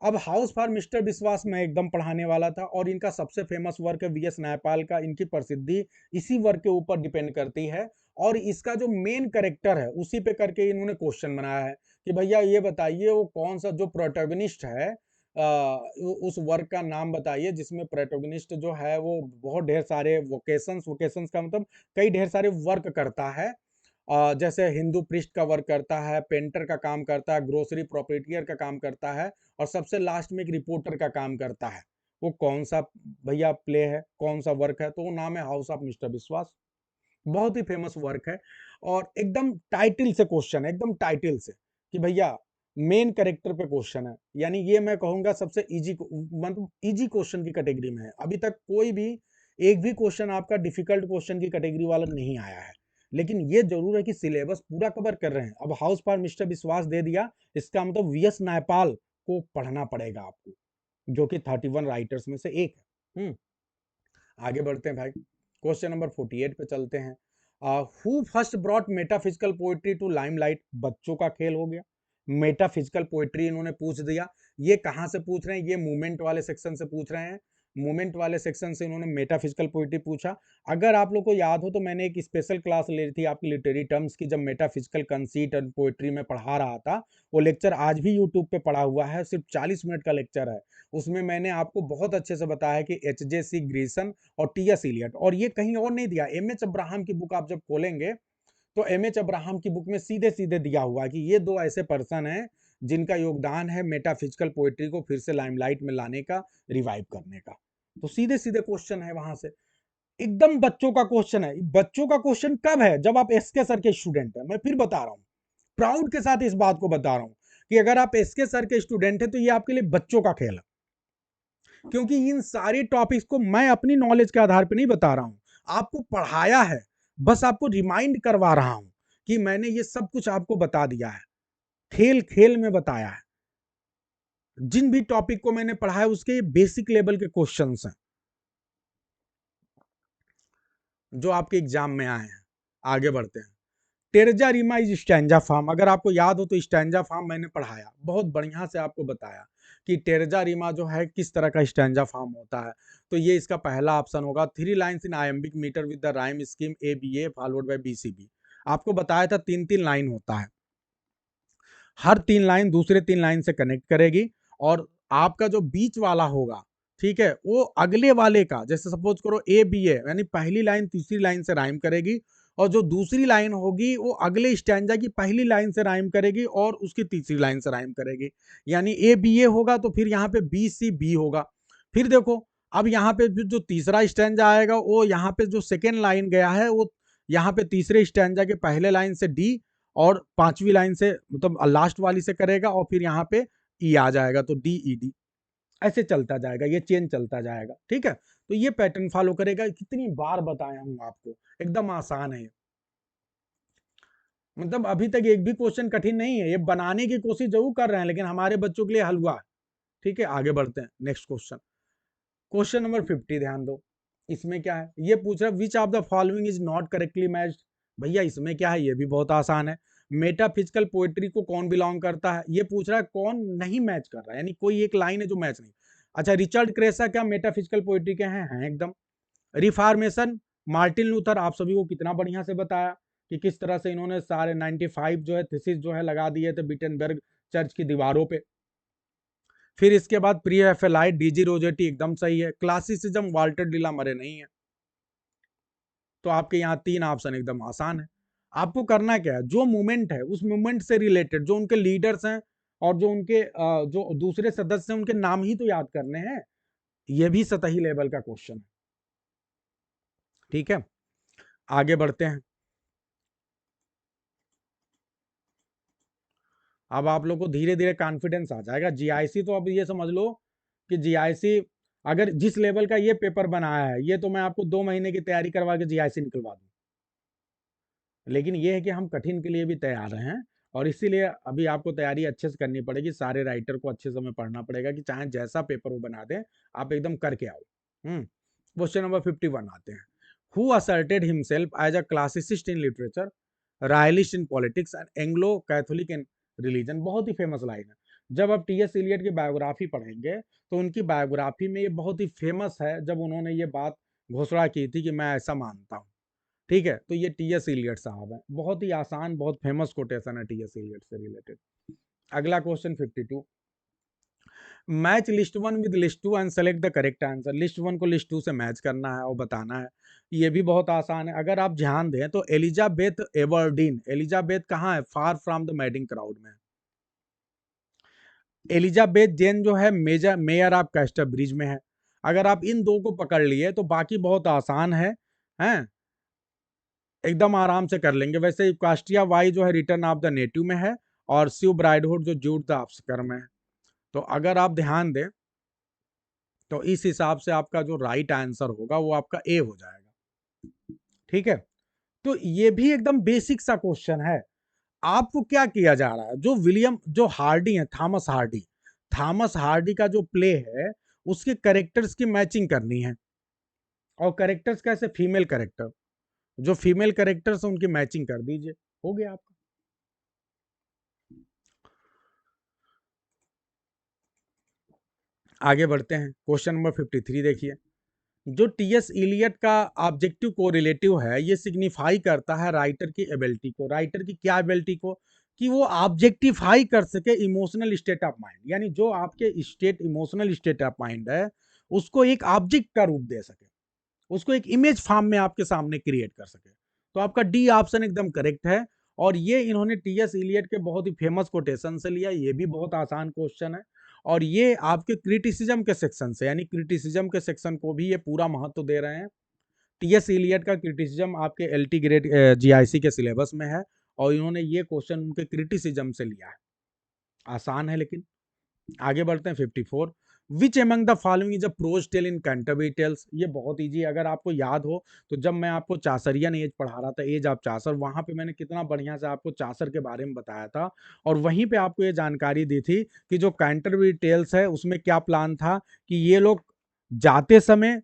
अब हाउस फॉर मिस्टर विश्वास मैं एकदम पढ़ाने वाला था, और इनका सबसे फेमस वर्क है वी एस नायपाल का। इनकी प्रसिद्धि इसी वर्क के ऊपर डिपेंड करती है, और इसका जो मेन कैरेक्टर है उसी पे करके इन्होंने क्वेश्चन बनाया है कि भैया ये बताइए वो कौन सा जो प्रोटैगनिस्ट है, उस वर्क का नाम बताइए जिसमें प्रोटैगनिस्ट जो है वो बहुत ढेर सारे वोकेशंस, वोकेशंस का मतलब कई ढेर सारे वर्क करता है। जैसे हिंदू प्रिस्ट का वर्क करता है, पेंटर का काम करता है, ग्रोसरी प्रोप्रिएटर का काम करता है, और सबसे लास्ट में एक रिपोर्टर का काम करता है। वो कौन सा भैया प्ले है, कौन सा वर्क है, तो वो नाम है हाउस ऑफ मिस्टर विश्वास। बहुत ही फेमस वर्क है, और एकदम टाइटल से क्वेश्चन है, एकदम टाइटल से कि भैया मेन कैरेक्टर पे क्वेश्चन है। यानी ये मैं कहूंगा सबसे इजी, मतलब इजी क्वेश्चन की कैटेगरी में है। अभी तक कोई भी एक भी क्वेश्चन आपका डिफिकल्ट क्वेश्चन की कैटेगरी वाला नहीं आया है, लेकिन ये जरूर है कि सिलेबस पूरा कवर कर रहे हैं। अब हाउस फॉर मिस्टर विश्वास दे दिया, इसका मतलब वी एस नायपाल को पढ़ना पड़ेगा आपको, जो कि 31 राइटर्स में से एक है। आगे बढ़ते हैं भाई, क्वेश्चन नंबर 48 पे चलते हैं। Who first brought metaphysical poetry to limelight. बच्चों का खेल हो गया, मेटाफिजिकल पोएट्री इन्होंने पूछ दिया। ये कहां से पूछ रहे हैं, ये मूवमेंट वाले सेक्शन से पूछ रहे हैं। मूवमेंट वाले सेक्शन से इन्होंने मेटाफिजिकल पोएट्री पूछा। अगर आप लोग को याद हो तो मैंने एक स्पेशल क्लास ली थी आपकी लिटरेरी टर्म्स की, जब मेटाफिजिकल कंसीट एंड पोएट्री में पढ़ा रहा था। वो लेक्चर आज भी यूट्यूब पे पड़ा हुआ है, सिर्फ 40 मिनट का लेक्चर है। उसमें मैंने आपको बहुत अच्छे से बताया कि एच जे सी ग्रीसन और टी एस इलियट, और ये कहीं और नहीं दिया। एम एच अब्राहम की बुक आप जब खोलेंगे तो एम एच अब्राहम की बुक में सीधे सीधे दिया हुआ है कि ये दो ऐसे पर्सन हैं जिनका योगदान है मेटाफिजिकल पोएट्री को फिर से लाइमलाइट में लाने का, रिवाइव करने का। तो सीधे सीधे क्वेश्चन है वहां से, एकदम बच्चों का क्वेश्चन है। बच्चों का क्वेश्चन कब है, जब आप एस के सर के स्टूडेंट हैं। मैं फिर बता रहा हूं, प्राउड के साथ इस बात को बता रहा हूं कि अगर आप एस के सर के स्टूडेंट हैं तो ये आपके लिए बच्चों का खेल है, क्योंकि इन सारे टॉपिक्स को मैं अपनी नॉलेज के आधार पर नहीं बता रहा हूं, आपको पढ़ाया है, बस आपको रिमाइंड करवा रहा हूं कि मैंने ये सब कुछ आपको बता दिया है, खेल खेल में बताया है। जिन भी टॉपिक को मैंने पढ़ाया उसके बेसिक लेवल के क्वेश्चंस हैं जो आपके एग्जाम में आए हैं। आगे बढ़ते हैं, terza rima is stanza form. अगर आपको याद हो तो स्टैंजा फॉर्म मैंने पढ़ाया, बहुत बढ़िया से आपको बताया कि टेरजा रीमा जो है किस तरह का स्टैंजा फॉर्म होता है। तो ये इसका पहला ऑप्शन होगा, 3 lines in iambic metre with the rhyme scheme A B A followed by B C B. आपको बताया था 3-3 लाइन होता है, हर 3 लाइन दूसरे 3 लाइन से कनेक्ट करेगी, और आपका जो बीच वाला होगा, ठीक है, वो अगले वाले का, जैसे सपोज करो ए बी ए, यानी पहली लाइन तीसरी लाइन से राइम करेगी, और जो दूसरी लाइन होगी वो अगले स्टैंजा की पहली लाइन से राइम करेगी और उसकी तीसरी लाइन से राइम करेगी। यानी ए बी ए होगा तो फिर यहाँ पे बी सी बी होगा। फिर देखो अब यहाँ पे जो तीसरा स्टैंजा आएगा वो यहाँ पे जो सेकेंड लाइन गया है वो यहाँ पे तीसरे स्टैंजा के पहले लाइन से डी और पांचवी लाइन से मतलब लास्ट वाली से करेगा और फिर यहाँ पे ई आ जाएगा तो डी ई डी, ऐसे चलता जाएगा, ये चेंज चलता जाएगा। ठीक है, तो ये पैटर्न फॉलो करेगा। कितनी बार बताया हूं आपको, एकदम आसान है, मतलब अभी तक एक भी क्वेश्चन कठिन नहीं है। ये बनाने की कोशिश जरूर कर रहे हैं लेकिन हमारे बच्चों के लिए हलवा। ठीक है, आगे बढ़ते हैं नेक्स्ट क्वेश्चन। क्वेश्चन नंबर 50 ध्यान दो। इसमें क्या है, ये पूछ रहा है which of the following is not correctly matched. भैया इसमें क्या है, ये भी बहुत आसान है। मेटाफिजिकल पोएट्री को कौन बिलोंग करता है, ये पूछ रहा है कौन नहीं मैच कर रहा है, यानी कोई एक लाइन है जो मैच नहीं। अच्छा, रिचर्ड क्रेसा क्या मेटाफिजिकल पोएट्री के हैं एकदम। रिफॉर्मेशन, मार्टिन लूथर, आप सभी को कितना बढ़िया से बताया कि किस तरह से इन्होंने सारे 95 जो है थीसिस जो है लगा दिए थे बिटनबर्ग चर्च की दीवारों पे। फिर इसके बाद प्री एफएलआई डीजी रोजेटी एकदम सही है। क्लासिसिज्म वाल्टर डिला मरे नहीं है। तो आपके यहाँ 3 ऑप्शन एकदम आसान है। आपको करना क्या है, जो मूवमेंट है उस मूवमेंट से रिलेटेड जो उनके लीडर्स हैं और जो उनके जो दूसरे सदस्य हैं उनके नाम ही तो याद करने हैं। ये भी सतही लेवल का क्वेश्चन है। ठीक है, आगे बढ़ते हैं। अब आप लोग को धीरे धीरे कॉन्फिडेंस आ जाएगा। जीआईसी तो अब ये समझ लो कि जीआईसी अगर जिस लेवल का ये पेपर बनाया है ये तो मैं आपको 2 महीने की तैयारी करवा के जीआईसी निकलवा दूं। लेकिन ये है कि हम कठिन के लिए भी तैयार हैं और इसीलिए अभी आपको तैयारी अच्छे से करनी पड़ेगी। सारे राइटर को अच्छे से पढ़ना पड़ेगा कि चाहे जैसा पेपर वो बना दें आप एकदम करके आओ। क्वेश्चन नंबर 51 आते हैं। Who asserted himself as a classicist in literature, royalist in politics and Anglo Catholic in religion. बहुत ही फेमस लाइन है। जब आप टी एस इलियट की बायोग्राफी पढ़ेंगे तो उनकी बायोग्राफी में ये बहुत ही फेमस है जब उन्होंने ये बात घोषणा की थी कि मैं ऐसा मानता हूँ। ठीक है, तो ये टी एस इलियट साहब हैं। बहुत ही आसान बहुत फेमस कोटेशन है टी एस इलियट से रिलेटेड। अगला question 52। Match list one with list two and select the correct answer. List one को लिस्ट टू से मैच करना है और बताना है। ये भी बहुत आसान है। अगर आप ध्यान दें तो एलिजाबेथ एवर्डीन, एलिजाबेथ कहाँ है, Far from the Madding Crowd में। एलिजाबेथ जेन जो है major Mayor of Casterbridge में है। अगर आप इन दो को पकड़ लिए तो बाकी बहुत आसान है, हैं एकदम आराम से कर लेंगे। वैसे कास्टिया वाई जो है रिटर्न ऑफ द नेटिव में है और शिव ब्राइडहुड जो जूट द ऑफस्कर में है। तो अगर आप ध्यान दें तो इस हिसाब से आपका जो राइट आंसर होगा वो आपका ए हो जाएगा। ठीक है, तो ये भी एकदम बेसिक सा क्वेश्चन है। आपको क्या किया जा रहा है, जो विलियम जो हार्डी है, थॉमस हार्डी, थॉमस हार्डी का जो प्ले है उसके कैरेक्टर्स की मैचिंग करनी है। और कैरेक्टर्स कैसे, फीमेल कैरेक्टर, जो फीमेल कैरेक्टर्स उनकी मैचिंग कर दीजिए, हो गया आपका। आगे बढ़ते हैं। क्वेश्चन नंबर 53 देखिए। जो टी एस इलियट का ऑब्जेक्टिव कोरिलेटिव है ये सिग्निफाई करता है राइटर की एबिलिटी को। राइटर की क्या एबिलिटी को, कि वो ऑब्जेक्टिफाई कर सके इमोशनल स्टेट ऑफ माइंड, यानी जो आपके state emotional state of mind है उसको एक ऑब्जेक्ट का रूप दे सके, उसको एक इमेज फॉर्म में आपके सामने क्रिएट कर सके। तो आपका डी ऑप्शन एकदम करेक्ट है। और ये इन्होंने टी एस इलियट के बहुत ही फेमस कोटेशन से लिया। ये भी बहुत आसान क्वेश्चन है और ये आपके क्रिटिसिज्म के सेक्शन से, यानी क्रिटिसिज्म के सेक्शन को भी ये पूरा महत्व दे रहे हैं। टी एस इलियट का क्रिटिसिज्म आपके एल टी ग्रेड जीआईसी के सिलेबस में है और इन्होंने ये क्वेश्चन उनके क्रिटिसिज्म से लिया है। आसान है लेकिन। आगे बढ़ते हैं 54। Which among the following is a prose tale in Canterbury Tales. ये बहुत इजी, अगर आपको याद हो तो जब मैं आपको चासरियन एज पढ़ा रहा था, एज ऑफ चासर, वहां पे मैंने कितना बढ़िया से आपको चासर के बारे में बताया था और वहीं पे आपको ये जानकारी दी थी कि जो कैंटरबरी टेल्स है उसमें क्या प्लान था कि ये लोग जाते समय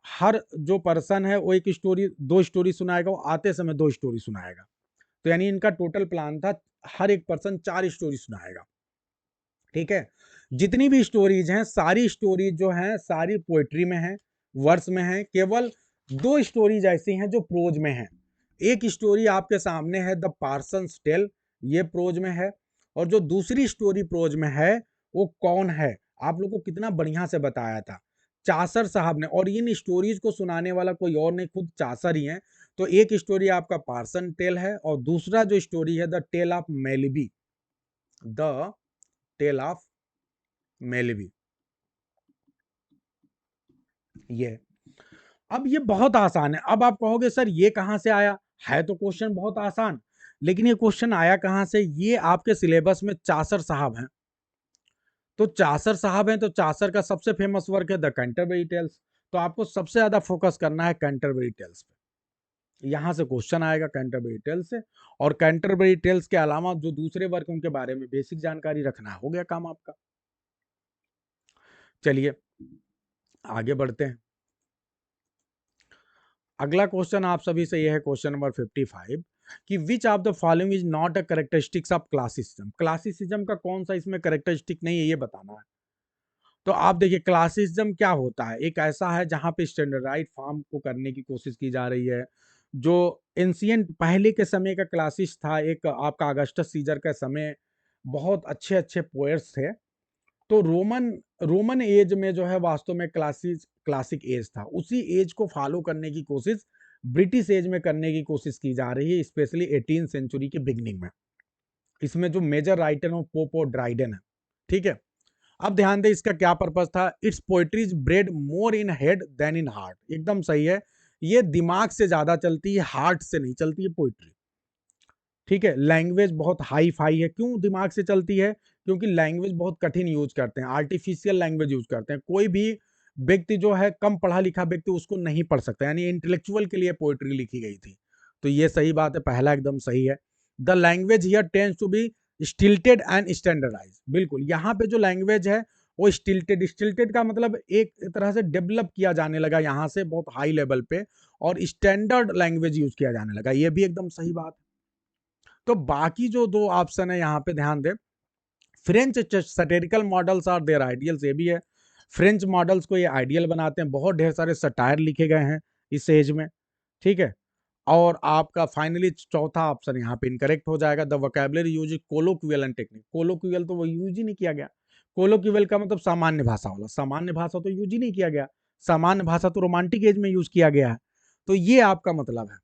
हर जो पर्सन है वो एक स्टोरी दो स्टोरी सुनाएगा, वो आते समय दो स्टोरी सुनाएगा। तो यानी इनका टोटल प्लान था हर एक पर्सन 4 स्टोरी सुनाएगा। ठीक है, जितनी भी स्टोरीज हैं सारी स्टोरीज जो हैं सारी पोएट्री में हैं, वर्स में हैं। केवल 2 स्टोरीज ऐसी हैं जो प्रोज में हैं। एक स्टोरी आपके सामने है द पार्सन्स टेल, ये प्रोज में है। और जो दूसरी स्टोरी प्रोज में है वो कौन है, आप लोग को कितना बढ़िया से बताया था चासर साहब ने। और इन स्टोरीज को सुनाने वाला कोई और नहीं, खुद चासर ही है। तो एक स्टोरी आपका पार्सन टेल है और दूसरा जो स्टोरी है the tale of Melibee, the tale of Melibee. ये अब ये बहुत आसान है। अब आप कहोगे सर ये कहाँ से आया? है तो क्वेश्चन बहुत आसान, लेकिन ये क्वेश्चन आया कहाँ से? ये आपके सिलेबस में चासर साहब हैं। तो चासर साहब हैं, तो चासर का सबसे फेमस वर्क है द कैंटरबरी टेल्स। तो आपको सबसे ज्यादा फोकस करना है कैंटरबरी टेल्स पे। यहां से क्वेश्चन आएगा कैंटरबरी टेल्स से, और कैंटरबरी टेल्स के अलावा जो दूसरे वर्क उनके बारे में बेसिक जानकारी रखना है, हो गया काम आपका। चलिए आगे बढ़ते हैं। अगला क्वेश्चन आप सभी से यह है क्वेश्चन नंबर 55 कि विच of the following is not a characteristics of classicism. Classicism का कौन सा इसमें कैरेक्टरिस्टिक नहीं है, ये बताना है। तो आप देखिए क्लासिज्म क्या होता है? एक ऐसा है जहां पे स्टैंडर्डाइज फॉर्म को करने की कोशिश की जा रही है। जो एंशिएंट पहले के समय का क्लासिस था, एक आपका अगस्टस सीजर का समय, बहुत अच्छे अच्छे पोएट्स थे। तो रोमन रोमन एज में जो है वास्तव में क्लासिक एज था, उसी एज को फॉलो करने की कोशिश ब्रिटिश एज में करने की कोशिश की जा रही है, स्पेशली 18th सेंचुरी के बिगनिंग में। इसमें जो मेजर राइटर हो पोप और ड्राइडन है, ठीक है। अब ध्यान दें इसका क्या पर्पस था। Its poetry is bred more in head than in heart. एकदम सही है, ये दिमाग से ज्यादा चलती है, हार्ट से नहीं चलती है पोएट्री, ठीक है। लैंग्वेज बहुत हाई फाई है। क्यों दिमाग से चलती है? क्योंकि लैंग्वेज बहुत कठिन यूज करते हैं, आर्टिफिशियल लैंग्वेज यूज करते हैं। कोई भी व्यक्ति जो है कम पढ़ा लिखा व्यक्ति उसको नहीं पढ़ सकता, यानी इंटेलेक्चुअल के लिए पोएट्री लिखी गई थी। तो ये सही बात है, पहला एकदम सही है। The language here tends to be stilted and standardize. बिल्कुल, यहाँ पे जो लैंग्वेज है वो स्टिल्टेड, स्टिल्टेड का मतलब एक तरह से डेवलप किया जाने लगा यहाँ से बहुत हाई लेवल पे, और स्टैंडर्ड लैंग्वेज यूज किया जाने लगा। ये भी एकदम सही बात है। तो बाकी जो दो ऑप्शन है यहाँ पे ध्यान दें। French satirical models are their ideals, ये भी है। फ्रेंच मॉडल्स को ये आइडियल बनाते हैं, बहुत ढेर सारे सटायर लिखे गए हैं इस एज में, ठीक है। और आपका फाइनली चौथा ऑप्शन यहाँ पे इनकरेक्ट हो जाएगा। The vocabulary use colloquial and technique. Colloquial तो वो यूज ही नहीं किया गया। कोलोक्वियल का मतलब सामान्य भाषा वाला, सामान्य भाषा तो यूज ही नहीं किया गया। सामान्य भाषा तो रोमांटिक एज में यूज किया गया है। तो ये आपका मतलब है।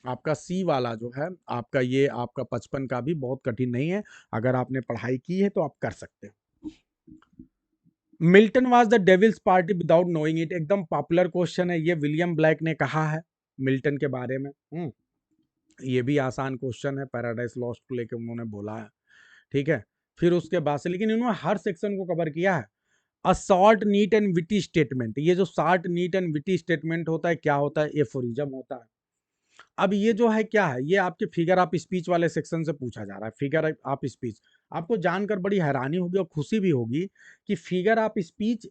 आपका सी वाला जो है आपका, ये आपका 55 का भी बहुत कठिन नहीं है। अगर आपने पढ़ाई की है तो आप कर सकते हो। Milton was the devil's party without knowing it. एकदम पॉपुलर क्वेश्चन है ये, विलियम ब्लैक ने कहा है मिल्टन के बारे में। ये भी आसान क्वेश्चन है, पैराडाइज लॉस्ट को लेके उन्होंने बोला है, ठीक है। फिर उसके बाद से लेकिन इन्होंने हर सेक्शन को कवर किया है। A short neat and witty statement. ये जो short neat and witty statement होता है क्या होता है? एफोरिज्म होता है। अब ये जो है क्या है? ये आपके फिगर ऑफ स्पीच वाले सेक्शन से पूछा जा रहा है। फिगर ऑफ स्पीच आपको जानकर बड़ी हैरानी होगी और खुशी भी होगी कि फिगर ऑफ स्पीच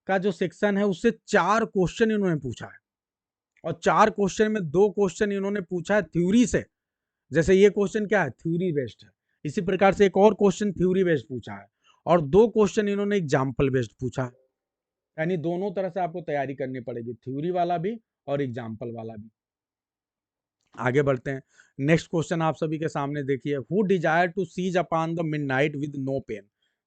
का जो सेक्शन है उससे 4 क्वेश्चन इन्होंने पूछा है, और 4 क्वेश्चन में 2 क्वेश्चन इन्होंने पूछा है थ्योरी से। जैसे ये क्वेश्चन क्या है? थ्योरी बेस्ड है। इसी प्रकार से एक और क्वेश्चन थ्योरी बेस्ड पूछा है, और 2 क्वेश्चन इन्होंने एग्जाम्पल बेस्ड पूछा है। यानी दोनों तरह से आपको तैयारी करनी पड़ेगी, थ्योरी वाला भी और एग्जाम्पल वाला भी। आगे बढ़ते हैं। नेक्स्ट क्वेश्चन आप सभी के सामने देखिए। Who desire to cease upon the midnight with no pain.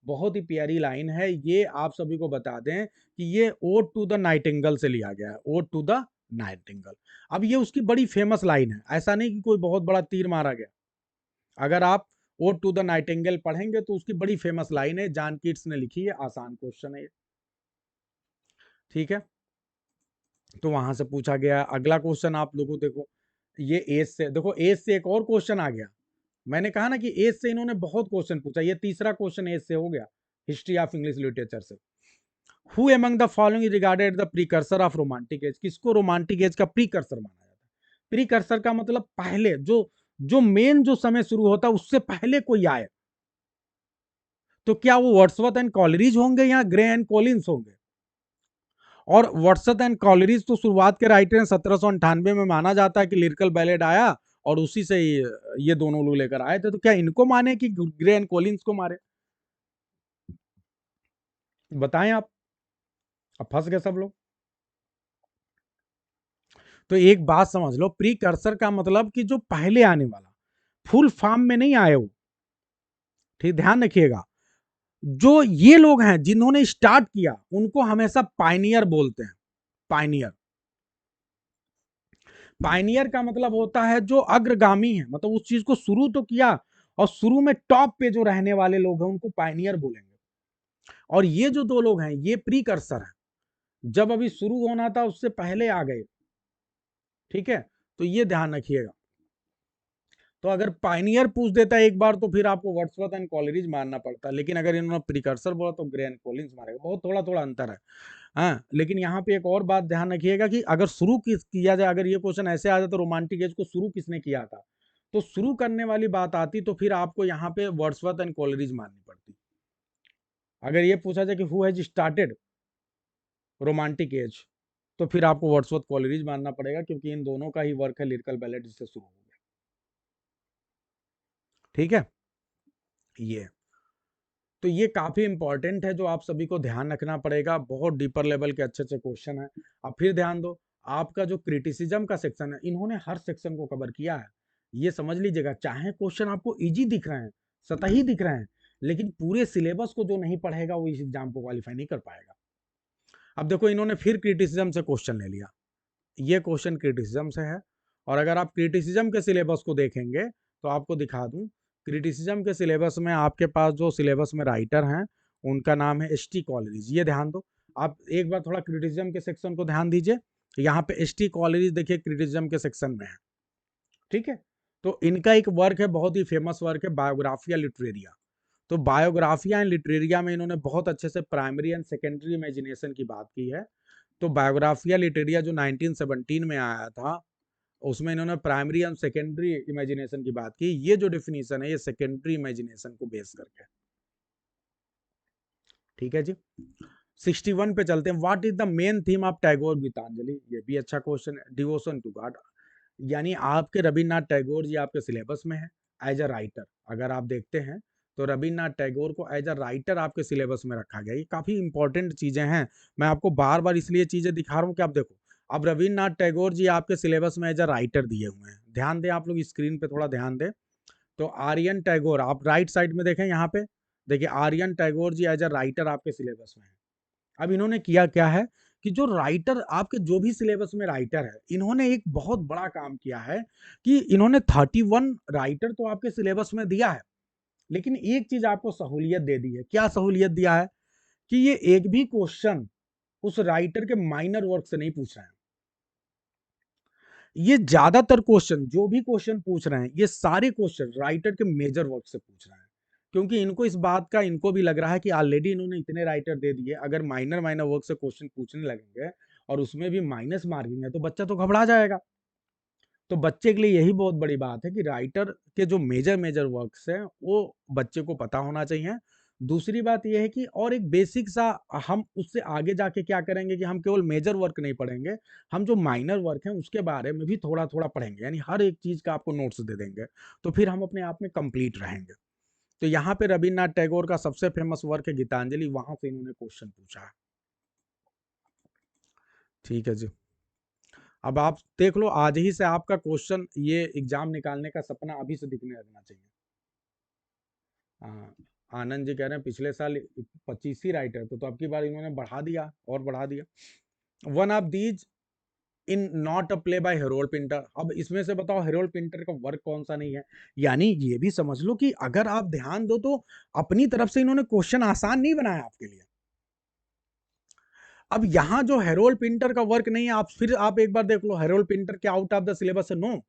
बहुत ही प्यारी लाइन है ये, आप सभी को बता दें कि ये ओड टू द नाइटिंगेल से लिया गया है। Ode to the Nightingale. अब ये उसकी बड़ी फेमस लाइन है, ऐसा नहीं कि कोई बहुत बड़ा तीर मारा गया। अगर आप ओड टू द नाइटिंगेल पढ़ेंगे तो उसकी बड़ी फेमस लाइन है, जॉन कीट्स ने लिखी है। आसान क्वेश्चन है ये, ठीक है। तो वहां से पूछा गया। अगला क्वेश्चन आप लोगों देखो, ये एज से देखो, एज से एक और क्वेश्चन आ गया। मैंने कहा ना कि एज से इन्होंने बहुत क्वेश्चन पूछा, ये तीसरा क्वेश्चन एज से हो गया, हिस्ट्री ऑफ इंग्लिश लिटरेचर से। Who among the following regarded the precursor of romantic as. किसको रोमांटिक एज का प्रीकर्सर माना जाता है? प्रीकर्सर का मतलब पहले, जो जो मेन जो समय शुरू होता है उससे पहले कोई आए। तो क्या वो वर्ड्सवर्थ एंड कॉलरिज होंगे या ग्रे एंड कॉलिंस होंगे? और वर्ड्सवर्थ एंड कॉलरिज तो शुरुआत के राइटर हैं, 1798 में माना जाता है कि लिरिकल बैलेड आया, और उसी से ये दोनों लोग लेकर आए थे। तो क्या इनको माने कि ग्रे एंड कॉलिंस को मारे? बताएं आप। अब फंस गए सब लोग। तो एक बात समझ लो, प्रीकर्सर का मतलब कि जो पहले आने वाला, फुल फॉर्म में नहीं आए वो, ठीक, ध्यान रखिएगा। जो ये लोग हैं जिन्होंने स्टार्ट किया उनको हमेशा पायनियर बोलते हैं। पायनियर, पायनियर का मतलब होता है जो अग्रगामी है, मतलब उस चीज को शुरू तो किया और शुरू में टॉप पे जो रहने वाले लोग हैं उनको पायनियर बोलेंगे। और ये जो दो लोग हैं ये प्रीकर्सर हैं। जब अभी शुरू होना था उससे पहले आ गए। ठीक है, तो ये ध्यान रखिएगा। तो अगर पायनियर पूछ देता है एक बार तो फिर आपको वर्ड्सवर्थ एंड कॉलरिज मानना पड़ता है, लेकिन अगर इन्होंने प्रिकर्सर बोला तो ग्रे एंड कॉलिंस मारेगा। बहुत थोड़ा थोड़ा अंतर है। हाँ, लेकिन यहाँ पे एक और बात ध्यान रखिएगा कि अगर शुरू किया जाए, अगर ये क्वेश्चन ऐसे आ जाए तो रोमांटिक एज को शुरू किसने किया था, तो शुरू करने वाली बात आती तो फिर आपको यहाँ पे वर्ड्सवर्थ एंड कॉलरिज माननी पड़ती। अगर ये पूछा जाए कि who has started romantic as, तो फिर आपको वर्ड्सवर्थ कॉलरिज मानना पड़ेगा, क्योंकि इन दोनों का ही वर्क है लिरिकल बैलेड जिससे शुरू हो गया। ठीक है, ये तो ये काफी इंपॉर्टेंट है, जो आप सभी को ध्यान रखना पड़ेगा। बहुत डीपर लेवल के अच्छे अच्छे क्वेश्चन है। अब फिर ध्यान दो, आपका जो क्रिटिसिज्म का सेक्शन है, इन्होंने हर सेक्शन को कवर किया है। ये समझ लीजिएगा, चाहे क्वेश्चन आपको इजी दिख रहे हैं, सतही दिख रहे हैं, लेकिन पूरे सिलेबस को जो नहीं पढ़ेगा वो इस एग्जाम को क्वालिफाई नहीं कर पाएगा। अब देखो, इन्होंने फिर क्रिटिसिज्म से क्वेश्चन ले लिया। ये क्वेश्चन क्रिटिसिज्म से है, और अगर आप क्रिटिसिज्म के सिलेबस को देखेंगे तो आपको दिखा दूं, क्रिटिसिज्म के सिलेबस में आपके पास जो सिलेबस में राइटर हैं उनका नाम है एस.टी. कॉलरिज। ये ध्यान दो, आप एक बार थोड़ा क्रिटिसिज्म के सेक्शन को ध्यान दीजिए। यहाँ पे एस.टी. कॉलरिज देखिए क्रिटिसिज्म के सेक्शन में है। ठीक है, तो इनका एक वर्क है, बहुत ही फेमस वर्क है, बायोग्राफिया लिटरेरिया। तो बायोग्राफिया एंड लिटरेरिया में इन्होंने बहुत अच्छे से प्राइमरी एंड सेकेंडरी इमेजिनेशन की बात की है। तो बायोग्राफिया लिटरेरिया जो 1917 में आया था, उसमें इन्होंने प्राइमरी एंड सेकेंडरी इमेजिनेशन की बात की। ये जो डेफिनेशन है ये सेकेंडरी इमेजिनेशन को बेस करके। ठीक है जी, 61 पे चलते हैं। What is the main theme of Tagore Gitanjali? ये भी अच्छा क्वेश्चन है। डिवोशन टू गॉड, यानी आपके रविन्द्रनाथ टैगोर जी आपके सिलेबस में है एज अ राइटर। अगर आप देखते हैं तो रविन्द्रनाथ टैगोर को एज अ राइटर आपके सिलेबस में रखा गया। ये काफी इंपॉर्टेंट चीजें हैं। मैं आपको बार बार इसलिए चीजें दिखा रहा हूँ कि आप देखो, अब रविन्द्रनाथ टैगोर जी आपके सिलेबस में एज अ राइटर दिए हुए हैं। ध्यान दें, आप लोग स्क्रीन पे थोड़ा ध्यान दें। तो आर्यन टैगोर, आप राइट साइड में देखें, यहाँ पे देखिए Aryan Tagore ji as a writer आपके सिलेबस में है। अब इन्होंने किया क्या है कि जो राइटर आपके जो भी सिलेबस में राइटर है, इन्होंने एक बहुत बड़ा काम किया है कि इन्होंने 31 राइटर तो आपके सिलेबस में दिया है, लेकिन एक चीज आपको सहूलियत दे दी है। क्या सहूलियत दिया है कि ये एक भी क्वेश्चन उस राइटर के माइनर वर्क से नहीं पूछ रहे हैं। ये ज्यादातर क्वेश्चन, जो भी क्वेश्चन पूछ रहे हैं, ये सारे क्वेश्चन राइटर के मेजर वर्क से पूछ रहे हैं, क्योंकि इनको इस बात का, इनको भी लग रहा है कि ऑलरेडी इन्होंने इतने राइटर दे दिए, अगर माइनर माइनर वर्क से क्वेश्चन पूछने लगेंगे और उसमें भी माइनस मार्किंग है तो बच्चा तो घबरा जाएगा। तो बच्चे के लिए यही बहुत बड़ी बात है कि राइटर के जो मेजर मेजर वर्क्स हैं वो बच्चे को पता होना चाहिए। दूसरी बात यह है कि और एक बेसिक सा, हम उससे आगे जाके क्या करेंगे कि हम केवल मेजर वर्क नहीं पढ़ेंगे, हम जो माइनर वर्क हैं उसके बारे में भी थोड़ा थोड़ा पढ़ेंगे, यानी हर एक चीज का आपको नोट्स दे देंगे, तो फिर हम अपने आप में कंप्लीट रहेंगे। तो यहाँ पे रविन्द्रनाथ टैगोर का सबसे फेमस वर्क है गीतांजलि, वहां से इन्होंने क्वेश्चन पूछा है। ठीक है जी, अब आप देख लो, आज ही से आपका क्वेश्चन, ये एग्जाम निकालने का सपना अभी से दिखने लगना चाहिए। हाँ, आनंद जी कह रहे हैं पिछले साल 25 ही राइटर थे, तो अब की बार इन्होंने बढ़ा दिया और बढ़ा दिया। One of these in not a play by Harold Pinter. अब इसमें से बताओ हेरोल्ड पिंटर का वर्क कौन सा नहीं है? यानी ये भी समझ लो कि अगर आप ध्यान दो तो अपनी तरफ से इन्होंने क्वेश्चन आसान नहीं बनाया आपके लिए। अब यहां जो हेरोल्ड पिंटर का वर्क नहीं है, आप फिर आप एक बार देख लो, हेरोल्ड पिंटर के आउट ऑफ द सिलेबस है? नो।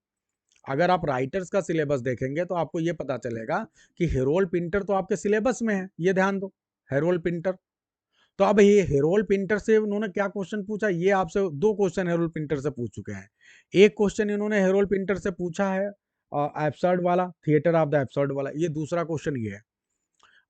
अगर आप राइटर्स का सिलेबस देखेंगे तो आपको यह पता चलेगा कि हेरोल्ड पिंटर तो आपके सिलेबस में है। ये ध्यान दो, हेरोल्ड पिंटर। तो अब ये हेरोल्ड पिंटर से उन्होंने क्या क्वेश्चन पूछा, ये आपसे दो क्वेश्चन हेरोल्ड पिंटर से पूछ चुके हैं। एक क्वेश्चन इन्होंने हेरोल्ड पिंटर से पूछा है एब्सर्ड वाला, थिएटर ऑफ द एब्सर्ड वाला, ये दूसरा क्वेश्चन ये है।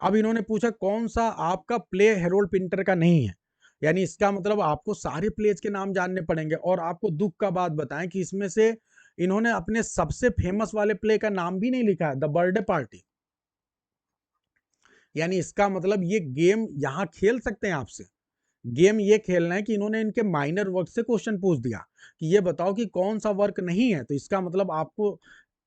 अब इन्होंने पूछा कौन सा आपका प्ले हेरोल्ड पिंटर का नहीं है, यानी इसका मतलब आपको सारे प्लेज के नाम जानने पड़ेंगे, और आपको दुख का बात बताएं कि इसमें से इन्होंने अपने सबसे फेमस वाले प्ले का नाम भी नहीं लिखा है, द बर्थडे पार्टी। यानी इसका मतलब ये गेम यहां खेल सकते हैं आपसे, गेम ये खेलना है कि इन्होंने इनके माइनर वर्क से क्वेश्चन पूछ दिया कि ये बताओ कि कौन सा वर्क नहीं है, तो इसका मतलब आपको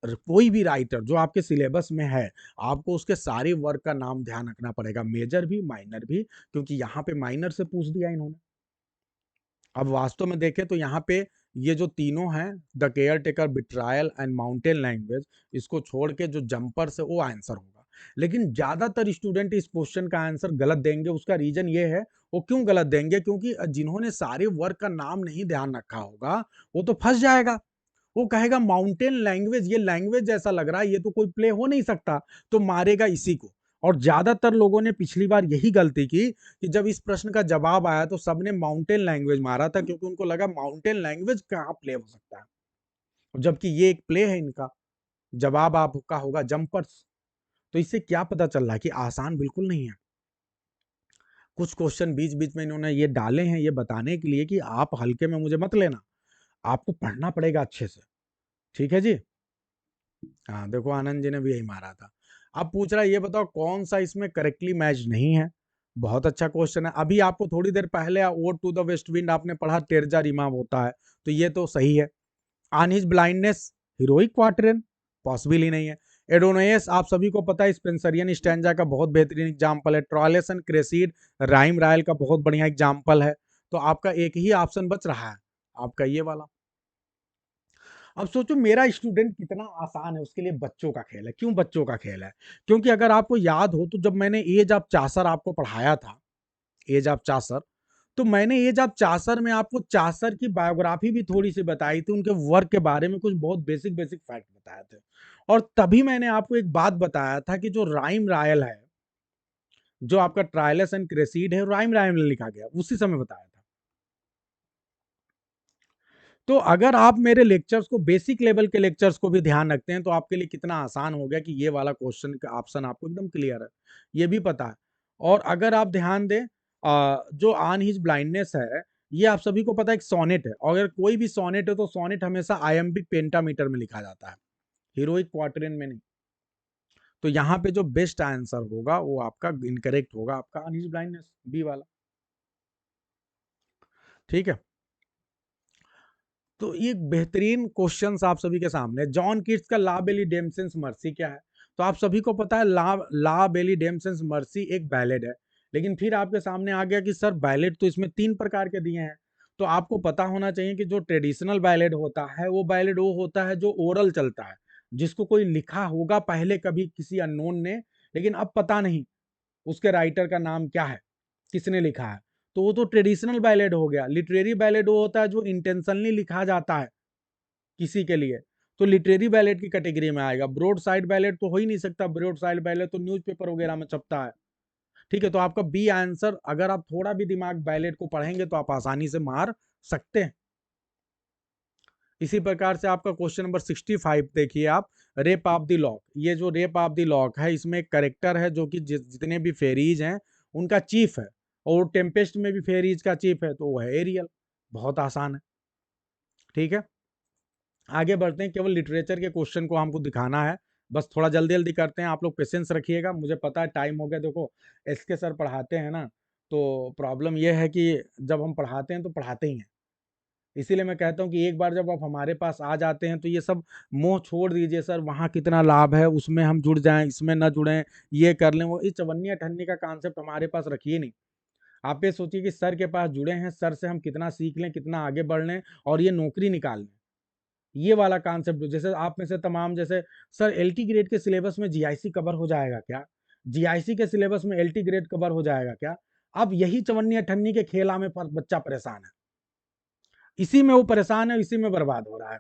कोई भी राइटर जो आपके सिलेबस में है, आपको उसके सारे वर्क का नाम ध्यान रखना पड़ेगा, मेजर भी माइनर भी, क्योंकि यहाँ पे माइनर से पूछ दिया इन्होंने। अब वास्तव में देखें तो यहाँ पे ये जो तीनों हैं, the caretaker, betrayal and mountain language, इसको छोड़ के जो जंपर से वो आंसर होगा। लेकिन ज्यादातर स्टूडेंट इस क्वेश्चन का आंसर गलत देंगे, उसका रीजन ये है वो क्यों गलत देंगे? क्योंकि जिन्होंने सारे वर्क का नाम नहीं ध्यान रखा होगा, वो तो फँस जाएगा। वो कहेगा माउंटेन लैंग्वेज, ये लैंग्वेज जैसा लग रहा है, ये तो कोई प्ले हो नहीं सकता, तो मारेगा इसी को। और ज़्यादातर लोगों ने पिछली बार यही गलती की कि जब इस प्रश्न का जवाब आया तो सबने माउंटेन लैंग्वेज मारा था, क्योंकि उनको लगा माउंटेन लैंग्वेज कहाँ प्ले हो सकता है। जबकि ये एक प्ले है इनका। जवाब आपका होगा जंपर्स। तो इससे क्या पता चल रहा है कि आसान बिल्कुल नहीं है। कुछ क्वेश्चन बीच-बीच में इन्होंने ये डाले हैं ये बताने के लिए कि आप हल्के में मुझे मत लेना। आपको पढ़ना पड़ेगा अच्छे से। ठीक है जी? हाँ, देखो आनंद जी ने भी यही मारा था। अब पूछ रहा है ये बताओ कौन-सा इसमें करेक्टली मैच नहीं है? बहुत अच्छा क्वेश्चन है। अभी आपको थोड़ी देर पहले Ode to the West Wind आपने पढ़ा तेरजा रिमाम होता है, तो ये तो सही है। On his blindness heroic quatrain possible ही नहीं है। एडोनियस आप सभी को पता है स्पेंसरियन स्टैंजा का बहुत बेहतरीन एग्जांपल है। ट्रोइलस एंड क्रेसिड राइम रायल का बहुत बढ़िया एग्जांपल है। तो आपका एक ही ऑप्शन बच रहा है, आपका ये वाला। अब सोचो मेरा स्टूडेंट कितना आसान है, उसके लिए बच्चों का खेल है। क्यों बच्चों का खेल है? क्योंकि अगर आपको याद हो तो जब मैंने एज ऑफ चासर आपको पढ़ाया था, एज ऑफ चासर, तो मैंने एज ऑफ चासर में आपको चासर की बायोग्राफी भी थोड़ी-सी बताई थी, उनके वर्क के बारे में कुछ बहुत बेसिक-बेसिक फैक्ट बताए थे। और तभी मैंने आपको एक बात बताया था कि जो राइम रायल है, जो आपका ट्रायलस एंड क्रेसीड है, राइम रायल में लिखा गया, उसी समय बताया था। तो अगर आप मेरे लेक्चर्स को बेसिक लेवल के लेक्चर्स को भी ध्यान रखते हैं तो आपके लिए कितना आसान हो गया कि ये वाला क्वेश्चन का ऑप्शन आपको एकदम क्लियर है, ये भी पता है। और अगर आप ध्यान दें जो ऑन हिज ब्लाइंडनेस है, ये आप सभी को पता है एक सोनेट है, और अगर कोई भी सोनेट है तो सोनेट हमेशा आयम्बिक पेंटामीटर में लिखा जाता है, हीरोइक क्वार्टेरन में नहीं। तो यहाँ पे जो बेस्ट आंसर होगा वो आपका इनकरेक्ट होगा, आपका ऑन हिज ब्लाइंडनेस बी वाला। ठीक है, तो ये बेहतरीन क्वेश्चंस आप सभी के सामने। जॉन कीट्स का ला बेली डेमसेंस मर्सी क्या है? तो आप सभी को पता है ला बेली डेमसेंस मर्सी एक बैलेड है। लेकिन फिर आपके सामने आ गया कि सर बैलेड तो इसमें 3 प्रकार के दिए हैं। तो आपको पता होना चाहिए कि जो ट्रेडिशनल बैलेड होता है वो बैलेड वो होता है जो ओरल चलता है, जिसको कोई लिखा होगा पहले कभी किसी अननोन ने, लेकिन अब पता नहीं उसके राइटर का नाम क्या है, किसने लिखा है। तो वो तो ट्रेडिशनल बैलेड हो गया। लिटरेरी बैलेड वो होता है जो इंटेंशनली लिखा जाता है किसी के लिए, तो लिटरेरी बैलेड की कैटेगरी में आएगा। ब्रॉड साइड बैलेड तो हो ही नहीं सकता, ब्रॉड साइड बैलेड तो न्यूज़पेपर वगैरह में छपता है। ठीक है, तो आपका बी आंसर, अगर आप थोड़ा भी दिमाग बैलेड को पढ़ेंगे तो आप आसानी से मार सकते हैं। इसी प्रकार से आपका क्वेश्चन नंबर 65 देखिए आप, रेप ऑफ द लॉक। ये जो रेप ऑफ द लॉक है, इसमें एक करेक्टर है जो कि जितने भी फेरीज हैं उनका चीफ है, और टेम्पेस्ट में भी फेरीज का चीफ है, तो वो है एरियल। बहुत आसान है। ठीक है, आगे बढ़ते हैं। केवल लिटरेचर के क्वेश्चन को हमको दिखाना है, बस थोड़ा जल्दी जल्दी करते हैं। आप लोग पेशेंस रखिएगा, मुझे पता है टाइम हो गया। देखो एसके सर पढ़ाते हैं ना, तो प्रॉब्लम यह है कि जब हम पढ़ाते हैं तो पढ़ाते ही हैं। इसीलिए मैं कहता हूँ कि एक बार जब आप हमारे पास आ जाते हैं तो ये सब मोह छोड़ दीजिए। सर वहाँ कितना लाभ है, उसमें हम जुड़ जाएं, इसमें ना जुड़ें, ये कर लें, वो इस चवन्नी अठन्नी का कॉन्सेप्ट हमारे पास रखिए नहीं। आप ये सोचिए कि सर के पास जुड़े हैं, सर से हम कितना सीख लें, कितना आगे बढ़ लें और ये नौकरी निकाल लें। ये वाला कॉन्सेप्ट जैसे आप में से तमाम, जैसे सर एलटी ग्रेड के सिलेबस में जीआईसी कवर हो जाएगा क्या? जीआईसी के सिलेबस में एलटी ग्रेड कवर हो जाएगा क्या? अब यही चवन्नी अठन्नी के खेला में बच्चा परेशान है, इसी में वो परेशान है, इसी में बर्बाद हो रहा है।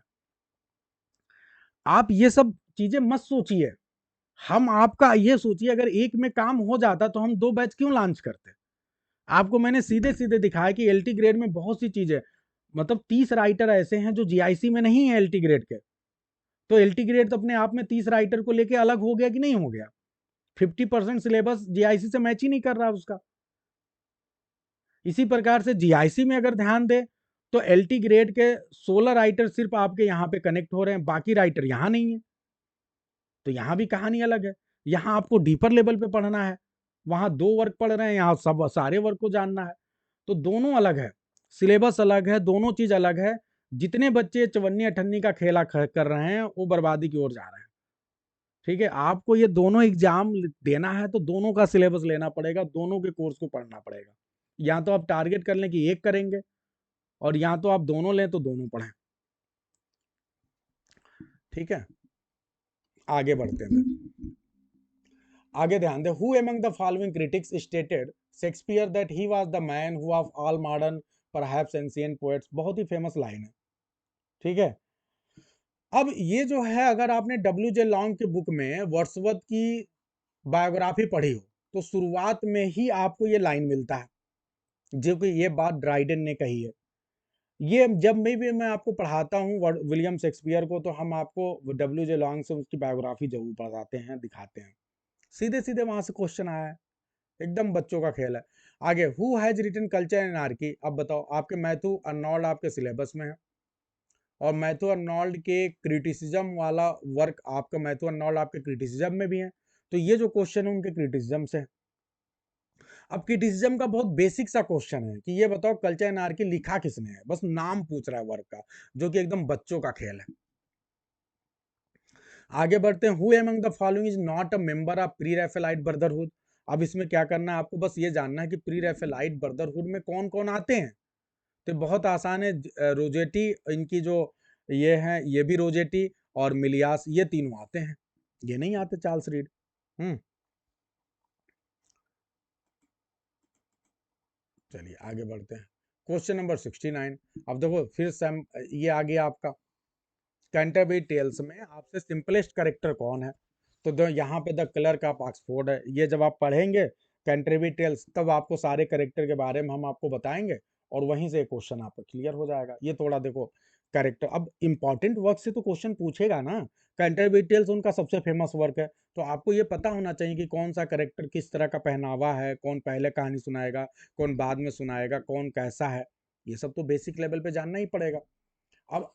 आप ये सब चीजें मत सोचिए। हम आपका ये सोचिए अगर एक में काम हो जाता तो हम 2 बैच क्यों लॉन्च करते? आपको मैंने सीधे-सीधे दिखाया कि एलटी ग्रेड में बहुत सी चीजें, मतलब 30 राइटर ऐसे हैं जो जीआईसी में नहीं है एलटी ग्रेड के। तो एलटी ग्रेड तो अपने आप में 30 राइटर को लेके अलग हो गया कि नहीं हो गया? 50% सिलेबस जीआईसी से मैच ही नहीं कर रहा उसका। इसी प्रकार से जीआईसी में अगर ध्यान दें तो एलटी ग्रेड के 16 राइटर सिर्फ आपके यहाँ पे कनेक्ट हो रहे हैं, बाकी राइटर यहाँ नहीं है। तो यहाँ भी कहानी अलग है। यहाँ आपको डीपर लेवल पे पढ़ना है, वहाँ 2 वर्क पढ़ रहे हैं, यहाँ सब सारे वर्क को जानना है। तो दोनों अलग है, सिलेबस अलग है, दोनों चीज़ अलग है। जितने बच्चे चवन्नी-अठन्नी का खेला कर रहे हैं, वो बर्बादी की ओर जा रहे हैं। ठीक है, आपको ये दोनों एग्जाम देना है तो दोनों का सिलेबस लेना पड़ेगा, दोनों के कोर्स को पढ़ना पड़ेगा। या तो आप टारगेट कर लें कि एक करेंगे, और या तो आप दोनों लें तो दोनों पढ़ें। ठीक है, आगे बढ़ते हैं। आगे ध्यान दें, who among the following critics stated Shakespeare that he was the man who of all modern perhaps ancient poets, बहुत ही फेमस लाइन है, ठीक है। अब ये जो है, अगर आपने डब्ल्यू जे लॉन्ग के बुक में वर्ड्सवर्थ की बायोग्राफी पढ़ी हो, तो शुरुआत में ही आपको ये लाइन मिलता है, जो कि ये बात ड्राइडन ने कही है। ये जब भी मैं आपको पढ़ाता हूँ विलियम शेक्सपियर को, तो हम आपको डब्ल्यू जे लॉन्ग से उसकी बायोग्राफी जरूर पढ़ाते हैं, दिखाते हैं। सीधे सीधे वहां से क्वेश्चन आया है, एकदम बच्चों का खेल है। आगे, who has written Culture and Anarchy, अब बताओ, आपके मैथ्यू अर्नोल्ड आपके सिलेबस में है, और मैथ्यू अर्नोल्ड के क्रिटिसिज्म वाला वर्क आपका, मैथ्यू अर्नोल्ड आपके क्रिटिसिज्म में भी है, तो ये जो क्वेश्चन है उनके क्रिटिसिज्म से है। अब क्रिटिसिज्म का बहुत बेसिक सा क्वेश्चन है कि ये बताओ कल्चर एनार्की लिखा किसने है, बस नाम पूछ रहा है वर्क का, जो कि एकदम बच्चों का खेल है। आगे बढ़ते हैं, who among the following is not a member of pre Raphaelite brotherhood. अब इसमें क्या करना है आपको, बस ये जानना है कि प्री रैफेलाइट ब्रदरहुड में कौन कौन आते हैं। तो बहुत आसान है, रोजेटी इनकी जो ये है, ये भी रोजेटी और मिलियास, ये तीनों आते हैं, ये नहीं आते चार्ल्स रीड। चलिए आगे बढ़ते हैं, क्वेश्चन नंबर 69। अब देखो फिर ये आ गया आपका कैंटरबरी टेल्स में आपसे सिंपलेस्ट करेक्टर कौन है, तो यहाँ पे द क्लर्क ऑफ ऑक्सफोर्ड है। ये जब आप पढ़ेंगे कैंटरबरी टेल्स, तब आपको सारे करेक्टर के बारे में हम आपको बताएंगे, और वहीं से क्वेश्चन आपका क्लियर हो जाएगा। ये थोड़ा देखो कैरेक्टर, अब इंपॉर्टेंट वर्क से तो क्वेश्चन पूछेगा ना। कैंटरबरी टेल्स उनका सबसे फेमस वर्क है, तो आपको ये पता होना चाहिए कि कौन सा करेक्टर किस तरह का पहनावा है, कौन पहले कहानी सुनाएगा, कौन बाद में सुनाएगा, कौन कैसा है, ये सब तो बेसिक लेवल पे जानना ही पड़ेगा। अब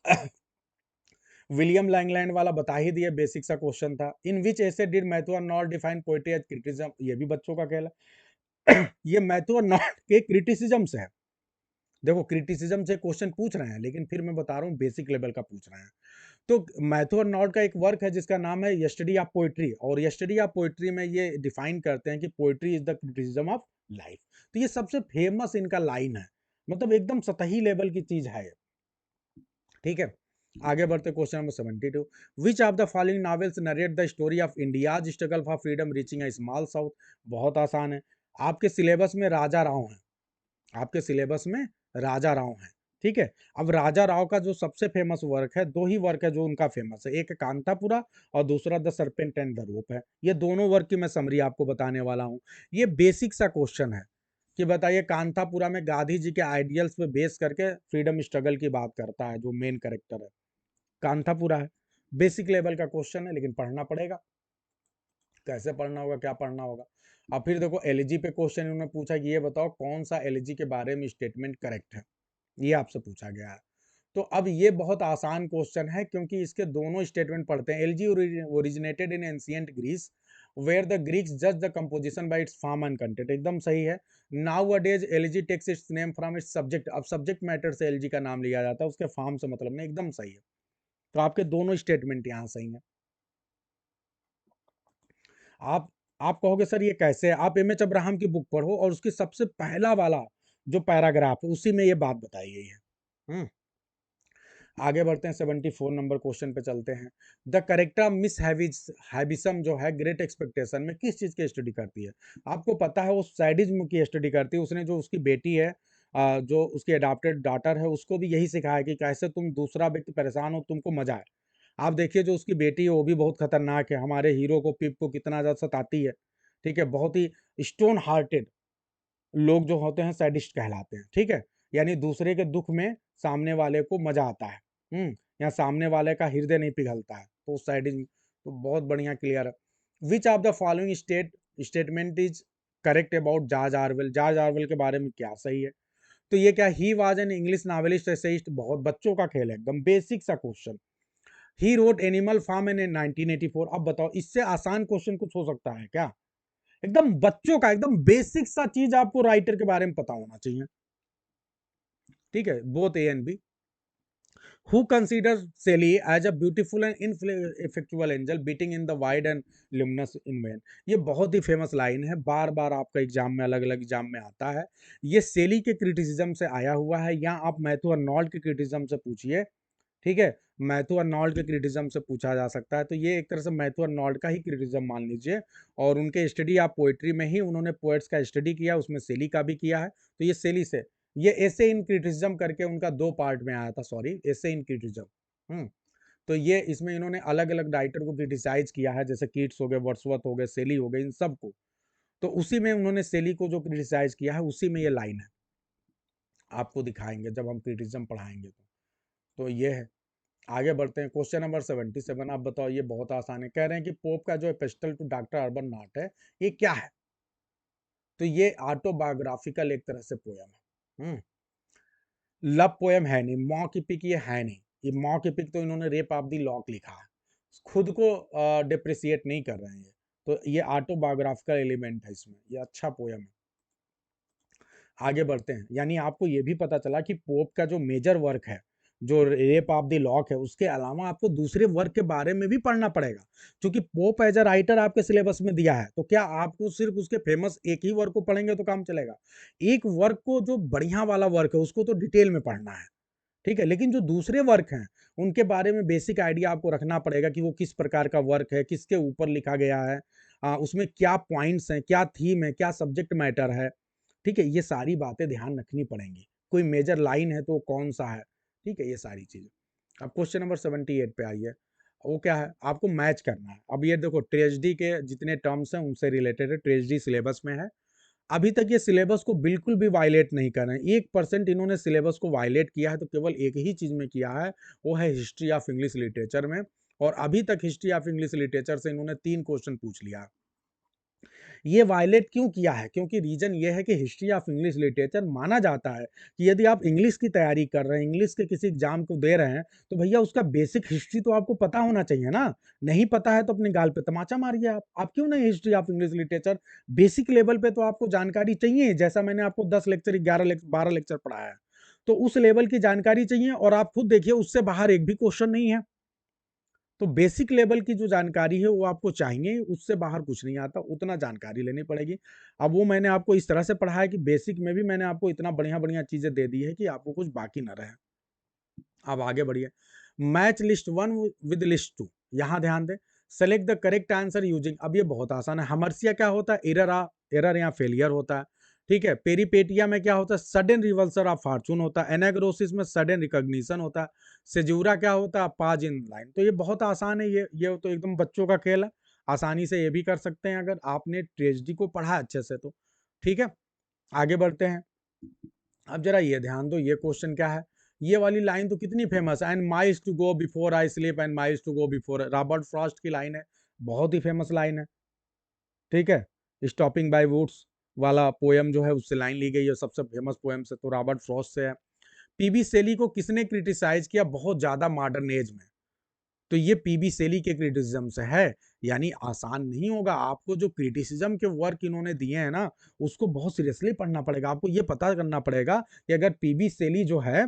विलियम लैंगलैंड वाला बता ही दिया, बेसिक सा क्वेश्चन था। In which essay did Matthew Arnold define poetry as criticism, ये भी बच्चों का खेल है। ये मैथ्यू अर्नोल्ड के क्रिटिसिज्म से है। देखो क्रिटिसिज्म से क्वेश्चन पूछ रहे हैं, लेकिन फिर मैं बता रहा हूँ बेसिक लेवल का पूछ रहे हैं। तो मैथ्यू अर्नोल्ड का एक वर्क है जिसका नाम है यस्टरडे ऑफ पोएट्री, और यस्टरडे ऑफ पोएट्री में ये डिफाइन करते हैं कि poetry is the criticism of life. तो ये सबसे फेमस इनका लाइन है, मतलब एकदम सतही लेवल की चीज है, ठीक है। आगे बढ़ते question number 72, which of the following novels narrate the story of India's struggle for freedom reaching a small south. बहुत आसान है, आपके सिलेबस में राजा राव है, आपके सिलेबस में राजा राव है, ठीक है। अब राजा राव का जो सबसे फेमस वर्क है, दो ही वर्क है जो उनका फेमस है, एक है कांतापुरा और दूसरा The Serpent and the Rope है। ये दोनों वर्क की मैं समरी आपको बताने वाला हूँ। ये बेसिक सा क्वेश्चन है कि बताइए, कांतापुरा में गांधी जी के आइडियल्स पे बेस करके फ्रीडम स्ट्रगल की बात करता है, जो मेन कैरेक्टर है कांतापुरा है। बेसिक लेवल का क्वेश्चन है, लेकिन पढ़ना पड़ेगा। कैसे पढ़ना होगा, क्या पढ़ना होगा। अब फिर देखो एलजी पे क्वेश्चन उन्होंने पूछा कि ये बताओ कौन सा एलजी के बारे में स्टेटमेंट करेक्ट है, ये आपसे पूछा गया है। तो अब ये बहुत आसान क्वेश्चन है, क्योंकि इसके दोनों स्टेटमेंट पढ़ते हैं। Elegy originated in ancient Greece where the Greeks जज the composition by its form and content, एकदम सही है। Nowadays elegy takes its name from its subject, अब सब्जेक्ट मैटर से एलजी का नाम लिया जाता है, उसके फॉर्म से मतलब नहीं, एकदम सही है। तो आपके दोनों स्टेटमेंट यहाँ सही हैं। आप आप कहोगे सर ये कैसे है, आप एम एच अब्राहम की बुक पढ़ो और उसकी सबसे पहला वाला जो पैराग्राफ है उसी में ये बात बताई गई है। हम्म आगे बढ़ते हैं, 74 नंबर क्वेश्चन पे चलते हैं। द करेक्टर ऑफ मिस हैबिसम जो है ग्रेट एक्सपेक्टेशन में किस चीज की स्टडी करती है। आपको पता है वो सैडिज्म की स्टडी करती है। उसने जो उसकी बेटी है, जो उसकी अडॉप्टेड डॉटर है, उसको भी यही सिखाया कि कैसे तुम दूसरा व्यक्ति परेशान हो तुमको मजा है। आप देखिए जो उसकी बेटी है वो भी बहुत खतरनाक है, हमारे हीरो को पिप को कितना ज्यादा सताती है, ठीक है। बहुत ही स्टोन हार्टेड लोग जो होते हैं सैडिस्ट कहलाते हैं, ठीक है। यानी दूसरे के दुख में सामने वाले को मजा आता है, या सामने वाले का हृदय नहीं पिघलता है, तो सैडिज्म तो बहुत बढ़िया क्लियर है। Which of the following statement is correct about George Orwell, George Orwell के बारे में क्या सही है। तो ये क्या, he was an English novelist essayist, बहुत बच्चों का खेल है, एकदम बेसिक सा question. He wrote Animal Farm in 1984, अब बताओ इससे आसान क्वेश्चन कुछ हो सकता है क्या। एकदम बच्चों का, एकदम बेसिक सा चीज आपको राइटर के बारे में पता होना चाहिए, ठीक है। Both A and B. Who consider Shelley as a beautiful and ineffectual angel beating in the void and luminous in vain, ये बहुत ही फेमस लाइन है, बार बार आपका एग्जाम में, अलग अलग एग्जाम में आता है। ये सेली के क्रिटिसिज्म से आया हुआ है, या आप मैथ्यू अर्नोल्ड के क्रिटिसिज्म से पूछिए, ठीक है, मैथ्यू आर्नोल्ड के क्रिटिसिज्म से पूछा जा सकता है, तो ये एक तरह से मैथ्यू आर्नोल्ड का ही क्रिटिसिज्म मान लीजिए। और उनके स्टडी आप पोएट्री में ही उन्होंने पोएट्स का स्टडी किया, उसमें शेली का भी किया है, तो ये शेली से ये एसे इन क्रिटिसिज्म करके उनका 2 पार्ट में आया था, सॉरी एसे इन क्रिटिसिज्म। तो ये इसमें इन्होंने अलग-अलग राइटर को क्रिटिसाइज़ किया है, जैसे कीट्स हो गए, वर्ड्सवर्थ हो गए, शेली हो गए, इन सबको। तो उसी में उन्होंने शेली को जो क्रिटिसाइज़ किया है, उसी में ये लाइन है। आपको दिखाएँगे जब हम क्रिटिसिज्म पढ़ाएँगे तो। तो ये है। आगे बढ़ते हैं, क्वेश्चन नंबर 77 आप बताओ, ये बहुत आसान है। कह रहे हैं कि पोप का जो Epistle to Doctor Arbuthnot है, ये क्या है? तो ये ऑटोबायोग्राफिकल एक तरह से पोयम है। लव पोयम है नहीं, मॉक एपिक ये है नहीं। ये मॉक एपिक तो इन्होंने रेप ऑफ द लॉक लिखा है, खुद को डिप्रिसिएट नहीं कर रहे हैं ये। तो ये ऑटोबायोग्राफिकल एलिमेंट है इसमें, ये अच्छा पोयम है। आगे बढ़ते हैं, यानी आपको ये भी पता चला कि पोप का जो मेजर वर्क है, जो रेप ऑफ द लॉक है, उसके अलावा आपको दूसरे वर्क के बारे में भी पढ़ना पड़ेगा, क्योंकि पोप एज अ राइटर आपके सिलेबस में दिया है। तो क्या आपको सिर्फ उसके फेमस एक ही वर्क को पढ़ेंगे तो काम चलेगा? एक वर्क को, जो बढ़िया वाला वर्क है, उसको तो डिटेल में पढ़ना है, ठीक है, लेकिन जो दूसरे वर्क हैं उनके बारे में बेसिक आइडिया आपको रखना पड़ेगा कि वो किस प्रकार का वर्क है, किसके ऊपर लिखा गया है, उसमें क्या पॉइंट्स हैं, क्या थीम है, क्या सब्जेक्ट मैटर है, ठीक है, ये सारी बातें ध्यान रखनी पड़ेंगी। कोई मेजर लाइन है तो कौन सा है, ठीक है, ये सारी चीजें। अब क्वेश्चन नंबर 78 पे आइए, वो क्या है, आपको मैच करना है। अब ये देखो, ट्रेजेडी के जितने टर्म्स हैं उनसे रिलेटेड है, ट्रेजेडी सिलेबस में है। अभी तक ये सिलेबस को बिल्कुल भी वायलेट नहीं कर रहे हैं, 1% इन्होंने सिलेबस को वायलेट किया है, तो केवल एक ही चीज में किया है, वो है हिस्ट्री ऑफ इंग्लिश लिटरेचर में। और अभी तक हिस्ट्री ऑफ इंग्लिश लिटरेचर से इन्होंने 3 क्वेश्चन पूछ लिया। ये वायलेट क्यों किया है? क्योंकि रीजन ये है कि हिस्ट्री ऑफ इंग्लिश लिटरेचर माना जाता है कि यदि आप इंग्लिश की तैयारी कर रहे हैं, इंग्लिश के किसी एग्जाम को दे रहे हैं, तो भैया उसका बेसिक हिस्ट्री तो आपको पता होना चाहिए ना। नहीं पता है तो अपने गाल पे तमाचा मारिए। आप क्यों नहीं history of English literature basic level पे तो आपको जानकारी चाहिए, जैसा मैंने आपको 10 लेक्चर 11 लेक्चर 12 लेक्चर पढ़ाया है, तो उस लेवल की जानकारी चाहिए। और आप खुद देखिए, उससे बाहर एक भी क्वेश्चन नहीं है। तो बेसिक लेवल की जो जानकारी है वो आपको चाहिए, उससे बाहर कुछ नहीं आता, उतना जानकारी लेनी पड़ेगी। अब वो मैंने आपको इस तरह से पढ़ाया कि बेसिक में भी मैंने आपको इतना बढ़िया बढ़िया चीजें दे दी है कि आपको कुछ बाकी ना रहे। अब आगे बढ़िए, मैच लिस्ट 1 विद लिस्ट 2, यहां ध्यान दें। Select the correct answer using, अब ये बहुत आसान है। हमर्सिया क्या होता है? एरर या फेलियर होता है, ठीक है। पेरीपेटिया में क्या होता है? सडन रिवर्सल ऑफ फॉर्चून होता है। एनाग्रोसिस में सडन रिकॉग्निशन होता है। सेजूरा क्या होता है? पाज इन लाइन। तो ये बहुत आसान है, ये तो एकदम बच्चों का खेल है, आसानी से ये भी कर सकते हैं अगर आपने ट्रेजेडी को पढ़ा अच्छे से तो, ठीक है। आगे बढ़ते हैं, अब जरा ये ध्यान दो, ये क्वेश्चन क्या है? ये वाली लाइन तो कितनी फेमस है, and miles to go before I sleep, and miles to go before, Robert Frost की लाइन है, बहुत ही फेमस लाइन है, ठीक है। स्टॉपिंग बाय वुड्स वाला पोयम जो है उससे लाइन ली गई है, सबसे फेमस पोयम से, तो रॉबर्ट फ्रॉस्ट से है। पीबी सेली को किसने क्रिटिसाइज किया बहुत ज्यादा मॉडर्न एज में? तो ये पीबी सेली के क्रिटिसिज्म से है। यानी आसान नहीं होगा, आपको जो क्रिटिसिज्म के वर्क इन्होंने दिए हैं ना, उसको बहुत सीरियसली पढ़ना पड़ेगा। आपको ये पता करना पड़ेगा कि अगर पीबी सेली जो है,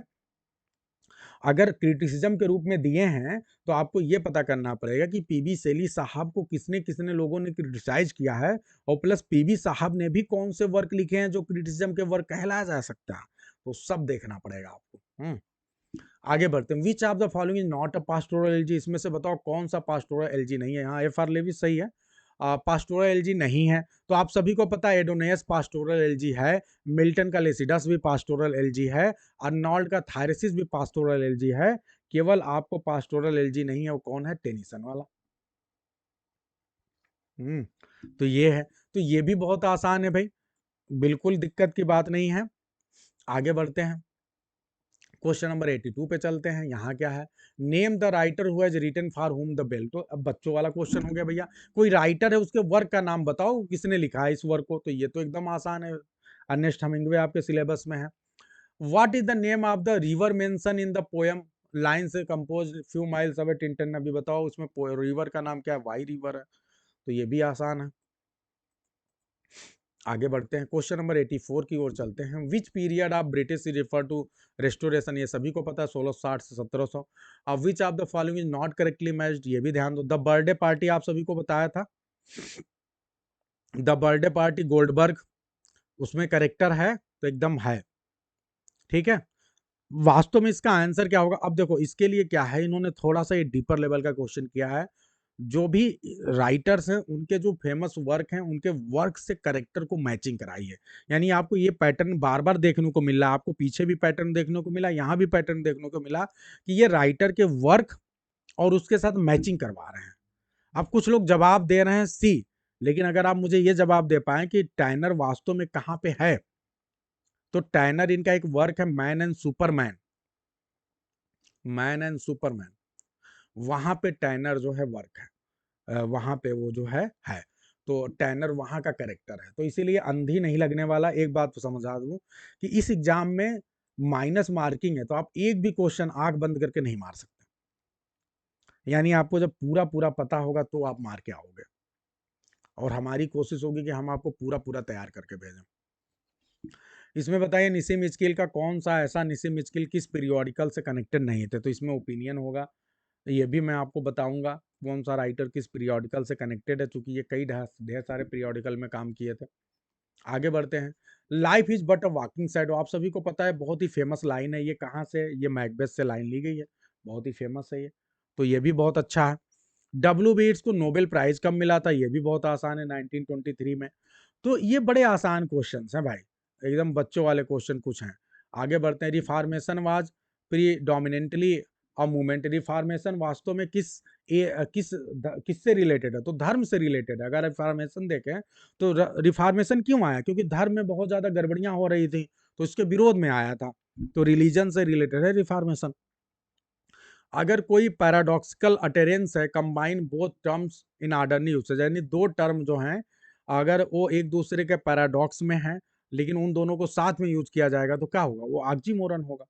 अगर क्रिटिसिज्म के रूप में दिए हैं, तो आपको ये पता करना पड़ेगा कि पीबी सेली साहब को किसने किसने लोगों ने क्रिटिसाइज किया है, और प्लस पीबी साहब ने भी कौन से वर्क लिखे हैं जो क्रिटिसिज्म के वर्क कहलाया जा सकता है, तो सब देखना पड़ेगा आपको। आगे बढ़ते हैं, विच of the following is not a pastoral LG, इसमें से बताओ कौन सा पास्टोरल एलजी नहीं है। यहाँ एफ आर लेविस सही है, पास्टोरल एलजी नहीं है। तो आप सभी को पता है एडोनियस पास्टोरल एलजी है, मिल्टन का लेसिडस भी पास्टोरल एलजी है, अर्नोल्ड का थायरसिस भी पास्टोरल एलजी है। केवल आपको पास्टोरल एलजी नहीं है, वो कौन है? टेनिसन वाला। तो ये है, तो ये भी बहुत आसान है भाई, बिल्कुल दिक्कत की बात नहीं है। आगे बढ़ते हैं, क्वेश्चन नंबर 82 पे चलते हैं। यहाँ क्या है? Name the writer who has written For Whom the Bell. तो अब बच्चों वाला क्वेश्चन हो गया भैया, कोई राइटर है उसके वर्क का नाम बताओ, किसने लिखा है इस वर्क को? तो ये तो एकदम आसान है, अर्नेस्ट हमिंग्वे आपके सिलेबस में है। What is the name of the river mention in the poem line से compose few miles away Tintern, अभी बताओ उसमें रिवर का नाम क्या है? वाई रिवर है, तो ये भी आसान है। आगे बढ़ते हैं, क्वेश्चन नंबर 84 की ओर चलते हैं। Which period of British refer to restoration, ये सभी को पता है 1660 से 1700। अब which of the following is not correctly matched, ये भी ध्यान दो। द बर्थडे पार्टी आप सभी को बताया था, द बर्थडे पार्टी गोल्डबर्ग उसमें करेक्टर है, तो एकदम है, ठीक है। वास्तव में इसका आंसर क्या होगा? अब देखो इसके लिए क्या है, इन्होंने थोड़ा-सा ये डीपर लेवल का क्वेश्चन किया है। जो भी राइटर्स हैं, उनके जो फेमस वर्क हैं, उनके वर्क से कैरेक्टर को मैचिंग कराई है। यानी आपको ये पैटर्न बार-बार देखने को मिल रहा है, आपको पीछे भी पैटर्न देखने को मिला, यहाँ भी पैटर्न देखने को मिला कि ये राइटर के वर्क और उसके साथ मैचिंग करवा रहे हैं। अब कुछ लोग जवाब दे रहे हैं सी, लेकिन अगर आप मुझे ये जवाब दे पाएँ कि टैनर वास्तव में कहाँ पे है, तो टैनर इनका एक वर्क है man and Superman, man and Superman, वहाँ पे टैनर जो है वर्क है। वहाँ पे वो जो है। तो टैनर वहाँ का कैरेक्टर है। तो इसीलिए अंधी नहीं लगने वाला। एक बात तो समझा दूँ कि इस एग्ज़ाम में माइनस मार्किंग है, तो आप एक भी क्वेश्चन आँख बंद करके नहीं मार सकते। यानी आपको जब पूरा-पूरा पता होगा तो आप मार के आओगे। और हमारी कोशिश होगी कि हम आपको पूरा-पूरा तैयार करके भेजें। इसमें बताइए निसिम स्केल का कौन-सा ऐसा निसिम स्केल किस पीरियोडिकल से कनेक्टेड नहीं थे? तो इसमें ओपिनियन होगा। ये भी मैं आपको बताऊँगा कौन सा राइटर किस पीरियोडिकल से कनेक्टेड है, चूँकि ये कई ढेर सारे पीरियोडिकल में काम किए थे। आगे बढ़ते हैं। Life is but a walking shadow, आप सभी को पता है, बहुत ही फेमस लाइन है। ये कहाँ से? ये मैकबेथ से लाइन ली गई है। बहुत ही फेमस है ये। तो ये भी बहुत अच्छा है। डब्ल्यू बी येट्स को नोबेल प्राइज़ कब मिला था? ये भी बहुत आसान है, 1923 में। तो ये बड़े आसान क्वेश्चंस हैं भाई, एकदम बच्चों वाले क्वेश्चन कुछ हैं। आगे बढ़ते हैं। Reformation was predominantly a movement, reformation वास्तव में किससे रिलेटेड है? तो धर्म से रिलेटेड है। अगर रिफॉर्मेशन देखें तो रिफॉर्मेशन क्यों आया? क्योंकि धर्म में बहुत ज़्यादा गड़बड़ियाँ हो रही थी, तो इसके विरोध में आया था। तो रिलीजन से रिलेटेड है रिफॉर्मेशन। अगर कोई पैराडॉक्सिकल अटेरेंस है, combine both terms in orderly usage, यानी दो टर्म जो हैं अगर वो एक दूसरे के पैराडॉक्स में हैं लेकिन उन दोनों को साथ में यूज किया जाएगा तो क्या होगा? वो ऑक्सीमोरन होगा।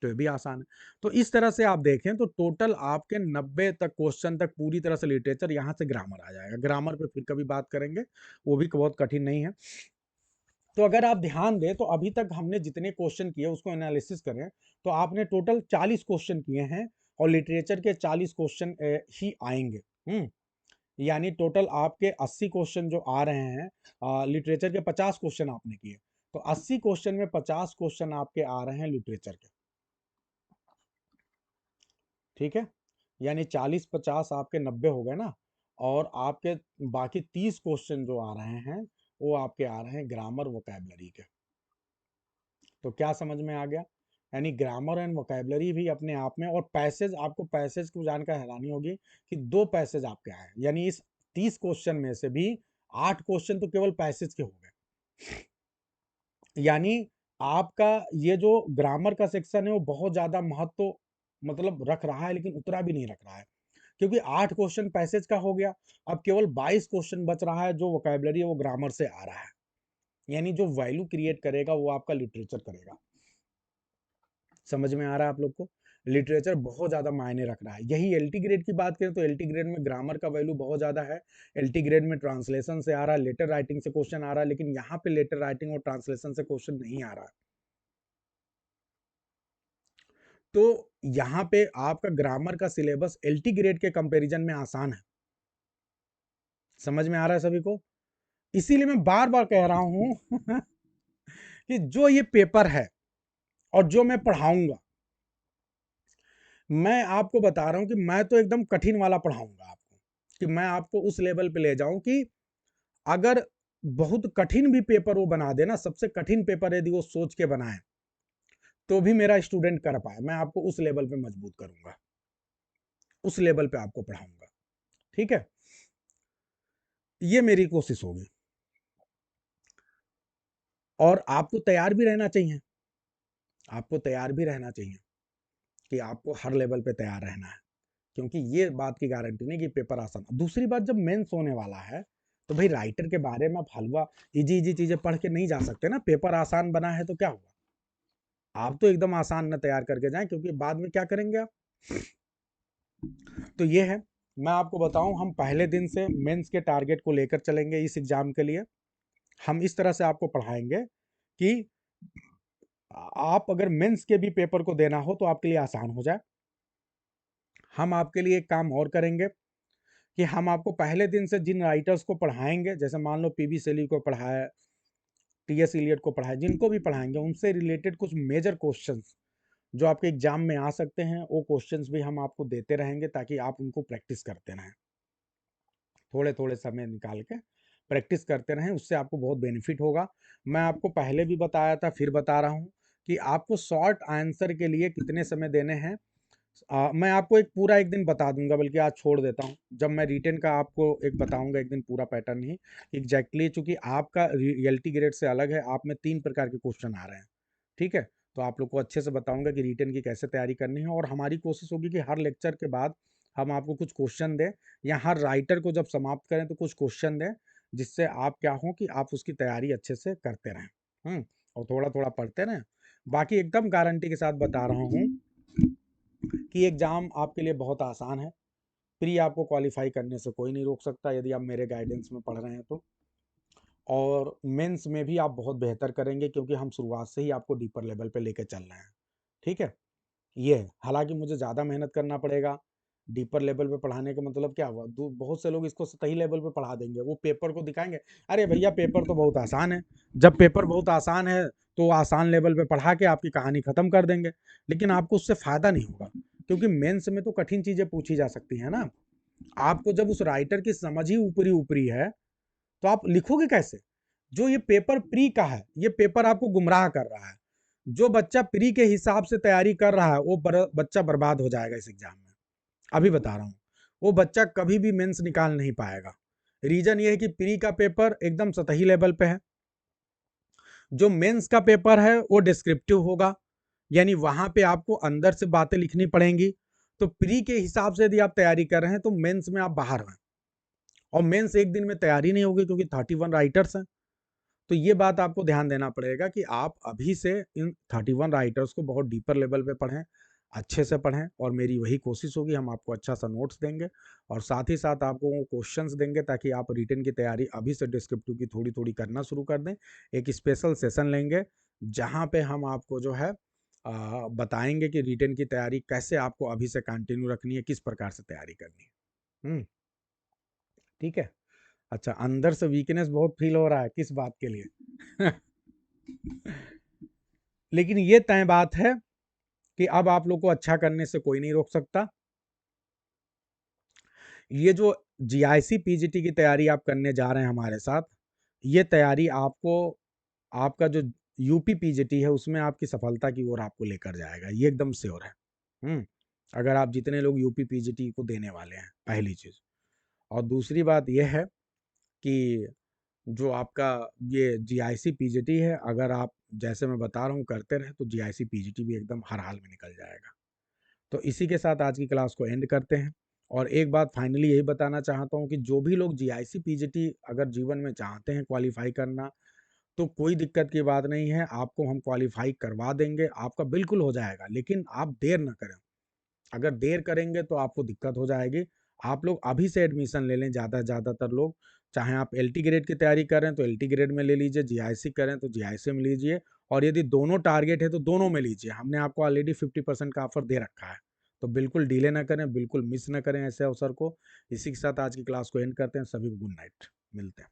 तो ये भी आसान है। तो इस तरह से आप देखें तो टोटल आपके 90 तक क्वेश्चन तक पूरी तरह से लिटरेचर, यहाँ से ग्रामर आ जाएगा। ग्रामर पे फिर कभी बात करेंगे, वो भी बहुत कठिन नहीं है। तो अगर आप ध्यान दें तो अभी तक हमने जितने क्वेश्चन किए उसको एनालिसिस करें तो आपने टोटल 40 क्वेश्चन किए हैं और लिटरेचर के 40 क्वेश्चन ही आएंगे। यानी टोटल आपके 80 क्वेश्चन जो आ रहे हैं, लिटरेचर के 50 क्वेश्चन आपने किए, तो 80 क्वेश्चन में 50 क्वेश्चन आपके आ रहे हैं लिटरेचर के। ठीक है, यानी 40-50 आपके 90 हो गए ना। और आपके बाकी 30 क्वेश्चन जो आ रहे हैं वो आपके आ रहे हैं ग्रामर वोकैबलरी के। तो क्या समझ में आ गया? यानी ग्रामर एंड वोकैबलरी भी अपने आप में, और पैसेज, आपको पैसेज को जानकर हैरानी होगी कि 2 पैसेज आपके आए, यानी इस 30 क्वेश्चन में से भी 8 क्वेश्चन तो केवल पैसेज के हो गए। यानी आपका ये जो ग्रामर का सेक्शन है वो बहुत ज़्यादा महत्व मतलब रख रहा है, लेकिन उतना भी नहीं रख रहा है, क्योंकि 8 क्वेश्चन पैसेज का हो गया। अब केवल 22 क्वेश्चन बच रहा है जो वोकैबलरी है वो ग्रामर से आ रहा है। यानी जो वैल्यू क्रिएट करेगा वो आपका लिटरेचर करेगा। समझ में आ रहा है आप लोग को? लिटरेचर बहुत ज़्यादा मायने रख रहा है। यही एलटी ग्रेड की बात करें तो एलटी ग्रेड में ग्रामर का वैल्यू बहुत ज़्यादा है। एलटी ग्रेड में ट्रांसलेशन से आ रहा है, लेटर राइटिंग से क्वेश्चन आ रहा है, लेकिन यहाँ पे लेटर राइटिंग और ट्रांसलेशन से क्वेश्चन नहीं आ रहा है। तो यहाँ पे आपका ग्रामर का सिलेबस एलटी ग्रेड के कंपैरिजन में आसान है। समझ में आ रहा है सभी को? इसीलिए मैं बार-बार कह रहा हूँ कि जो ये पेपर है और जो मैं पढ़ाऊँगा, मैं आपको बता रहा हूँ कि मैं तो एकदम कठिन वाला पढ़ाऊँगा आपको, कि मैं आपको उस लेवल पे ले जाऊँ कि अगर बहुत कठिन भी पेपर वो बना दे ना, सबसे कठिन पेपर यदि वो सोच के बनाए, तो भी मेरा स्टूडेंट कर पाए, मैं आपको उस लेवल पे मजबूत करूँगा, उस लेवल पे आपको पढ़ाऊँगा। ठीक है? ये मेरी कोशिश होगी। और आपको तैयार भी रहना चाहिए। आपको तैयार भी रहना चाहिए कि आपको हर लेवल पे तैयार रहना है, क्योंकि ये बात की गारंटी नहीं कि पेपर आसान। दूसरी बात, जब मेंस होने वाला है तो भाई राइटर के बारे में आप हलवा इजी इजी चीजें पढ़ के नहीं जा सकते ना। पेपर आसान बना है तो क्या हुआ? आप तो एकदम आसान ना तैयार करके जाएं, क्योंकि बाद में क्या करेंगे आप? तो ये है, मैं आपको बताऊं, हम पहले दिन से मेंस के टारगेट को लेकर चलेंगे इस एग्जाम के लिए। हम इस तरह से आपको पढ़ाएंगे कि आप अगर मेंस के भी पेपर को देना हो तो आपके लिए आसान हो जाए। हम आपके लिए एक काम और करेंगे कि हम आपको पहले दिन से जिन राइटर्स को पढ़ाएंगे, जैसे मान लो पीबी शैली को पढ़ाया, टीएस इलियट को पढ़ाया, जिनको भी पढ़ाएंगे उनसे रिलेटेड कुछ मेजर क्वेश्चंस जो आपके एग्जाम में आ सकते हैं, वो क्वेश्चंस भी हम आपको देते रहेंगे ताकि आप उनको प्रैक्टिस करते रहें, थोड़े थोड़े समय निकाल के प्रैक्टिस करते रहें, उससे आपको बहुत बेनिफिट होगा। मैं आपको पहले भी बताया था, फिर बता रहा हूँ कि आपको शॉर्ट आंसर के लिए कितने समय देने हैं। मैं आपको एक पूरा एक दिन बता दूंगा, बल्कि आज छोड़ देता हूँ, जब मैं रिटेन का आपको एक बताऊंगा एक दिन पूरा पैटर्न ही एग्जैक्टली, चूंकि आपका रियलिटी ग्रेड से अलग है, आप में 3 प्रकार के क्वेश्चन आ रहे हैं, ठीक है। तो आप लोग को अच्छे से बताऊंगा कि रिटेन की कैसे तैयारी करनी है, और हमारी कोशिश होगी कि हर लेक्चर के बाद हम आपको कुछ क्वेश्चन दें, या हर राइटर को जब समाप्त करें तो कुछ क्वेश्चन दें, जिससे आप क्या हो कि आप उसकी तैयारी अच्छे से करते रहें, और थोड़ा थोड़ा पढ़ते रहें। बाकी एकदम गारंटी के साथ बता रहा हूँ कि एग्ज़ाम आपके लिए बहुत आसान है। प्री आपको क्वालिफाई करने से कोई नहीं रोक सकता, यदि आप मेरे गाइडेंस में पढ़ रहे हैं तो। और मेंस में भी आप बहुत बेहतर करेंगे, क्योंकि हम शुरुआत से ही आपको डीपर लेवल पे लेके चल रहे हैं, ठीक है। ये है, हालांकि मुझे ज़्यादा मेहनत करना पड़ेगा। डीपर लेवल पे पढ़ाने का मतलब क्या हुआ, बहुत से लोग इसको सतही लेवल पे पढ़ा देंगे, वो पेपर को दिखाएंगे, अरे भैया पेपर तो बहुत आसान है। जब पेपर बहुत आसान है तो आसान लेवल पे पढ़ा के आपकी कहानी खत्म कर देंगे, लेकिन आपको उससे फायदा नहीं होगा, क्योंकि मेंस में तो कठिन चीजें पूछी जा सकती है ना। आपको जब उस राइटर की समझ ही ऊपरी ऊपरी है, तो आप लिखोगे कैसे। जो ये पेपर प्री का है, ये पेपर आपको गुमराह कर रहा है। जो बच्चा प्री के हिसाब से तैयारी कर रहा है, वो बच्चा बर्बाद हो जाएगा इस एग्जाम में, अभी बता रहा हूँ। वो बच्चा कभी भी मेंस निकाल नहीं पाएगा। रीजन ये है कि प्री का पेपर एकदम सतही लेवल पे है, जो मेंस का पेपर है वो डिस्क्रिप्टिव होगा, यानी वहां पे आपको अंदर से बातें लिखनी पड़ेंगी। तो प्री के हिसाब से यदि आप तैयारी कर रहे हैं तो मेंस में आप बाहर हैं, और मेंस एक दिन में तैयारी नहीं होगी, क्योंकि 31 राइटर्स हैं। तो ये बात आपको ध्यान देना पड़ेगा कि आप अभी से इन 31 राइटर्स को बहुत डीपर लेवल पे पढ़ें, अच्छे से पढ़ें, और मेरी वही कोशिश होगी, हम आपको अच्छा सा नोट्स देंगे, और साथ ही साथ आपको वो क्वेश्चंस देंगे, ताकि आप रिटन की तैयारी अभी से डिस्क्रिप्टिव की थोड़ी थोड़ी करना शुरू कर दें। एक स्पेशल सेशन लेंगे, जहाँ पे हम आपको जो है बताएंगे कि रिटन की तैयारी कैसे आपको अभी से कंटिन्यू रखनी है, किस प्रकार से तैयारी करनी है। ठीक है। अच्छा, अंदर से वीकनेस बहुत फील हो रहा है, किस बात के लिए? लेकिन ये तय बात है कि अब आप लोग को अच्छा करने से कोई नहीं रोक सकता। ये जो जीआईसी पीजीटी की तैयारी आप करने जा रहे हैं हमारे साथ, ये तैयारी आपको, आपका जो यूपी पीजीटी है उसमें आपकी सफलता की ओर आपको लेकर जाएगा, ये एकदम श्योर है। अगर आप जितने लोग यूपी पीजीटी को देने वाले हैं, पहली चीज। और दूसरी बात यह है कि जो आपका ये जीआईसी पीजीटी है, अगर आप जैसे मैं बता रहा हूँ करते रहे, तो जीआईसी पीजीटी भी एकदम हर हाल में निकल जाएगा। तो इसी के साथ आज की क्लास को एंड करते हैं। और एक बात फाइनली यही बताना चाहता हूँ कि जो भी लोग जीआईसी पीजीटी अगर जीवन में चाहते हैं क्वालिफाई करना, तो कोई दिक्कत की बात नहीं है, आपको हम क्वालिफाई करवा देंगे, आपका बिल्कुल हो जाएगा, लेकिन आप देर ना करें। अगर देर करेंगे तो आपको दिक्कत हो जाएगी। आप लोग अभी से एडमिशन ले लें, ज़्यादातर लोग, चाहे आप एलटी ग्रेड की तैयारी करें तो एलटी ग्रेड में ले लीजिए, जीआईसी करें तो जीआईसी में लीजिए, और यदि दोनों टारगेट है तो दोनों में लीजिए। हमने आपको ऑलरेडी 50% का ऑफर दे रखा है, तो बिल्कुल डिले ना करें, बिल्कुल मिस ना करें ऐसे अवसर को। इसी के साथ आज की क्लास को एंड करते हैं। सभी को गुड नाइट, मिलते हैं।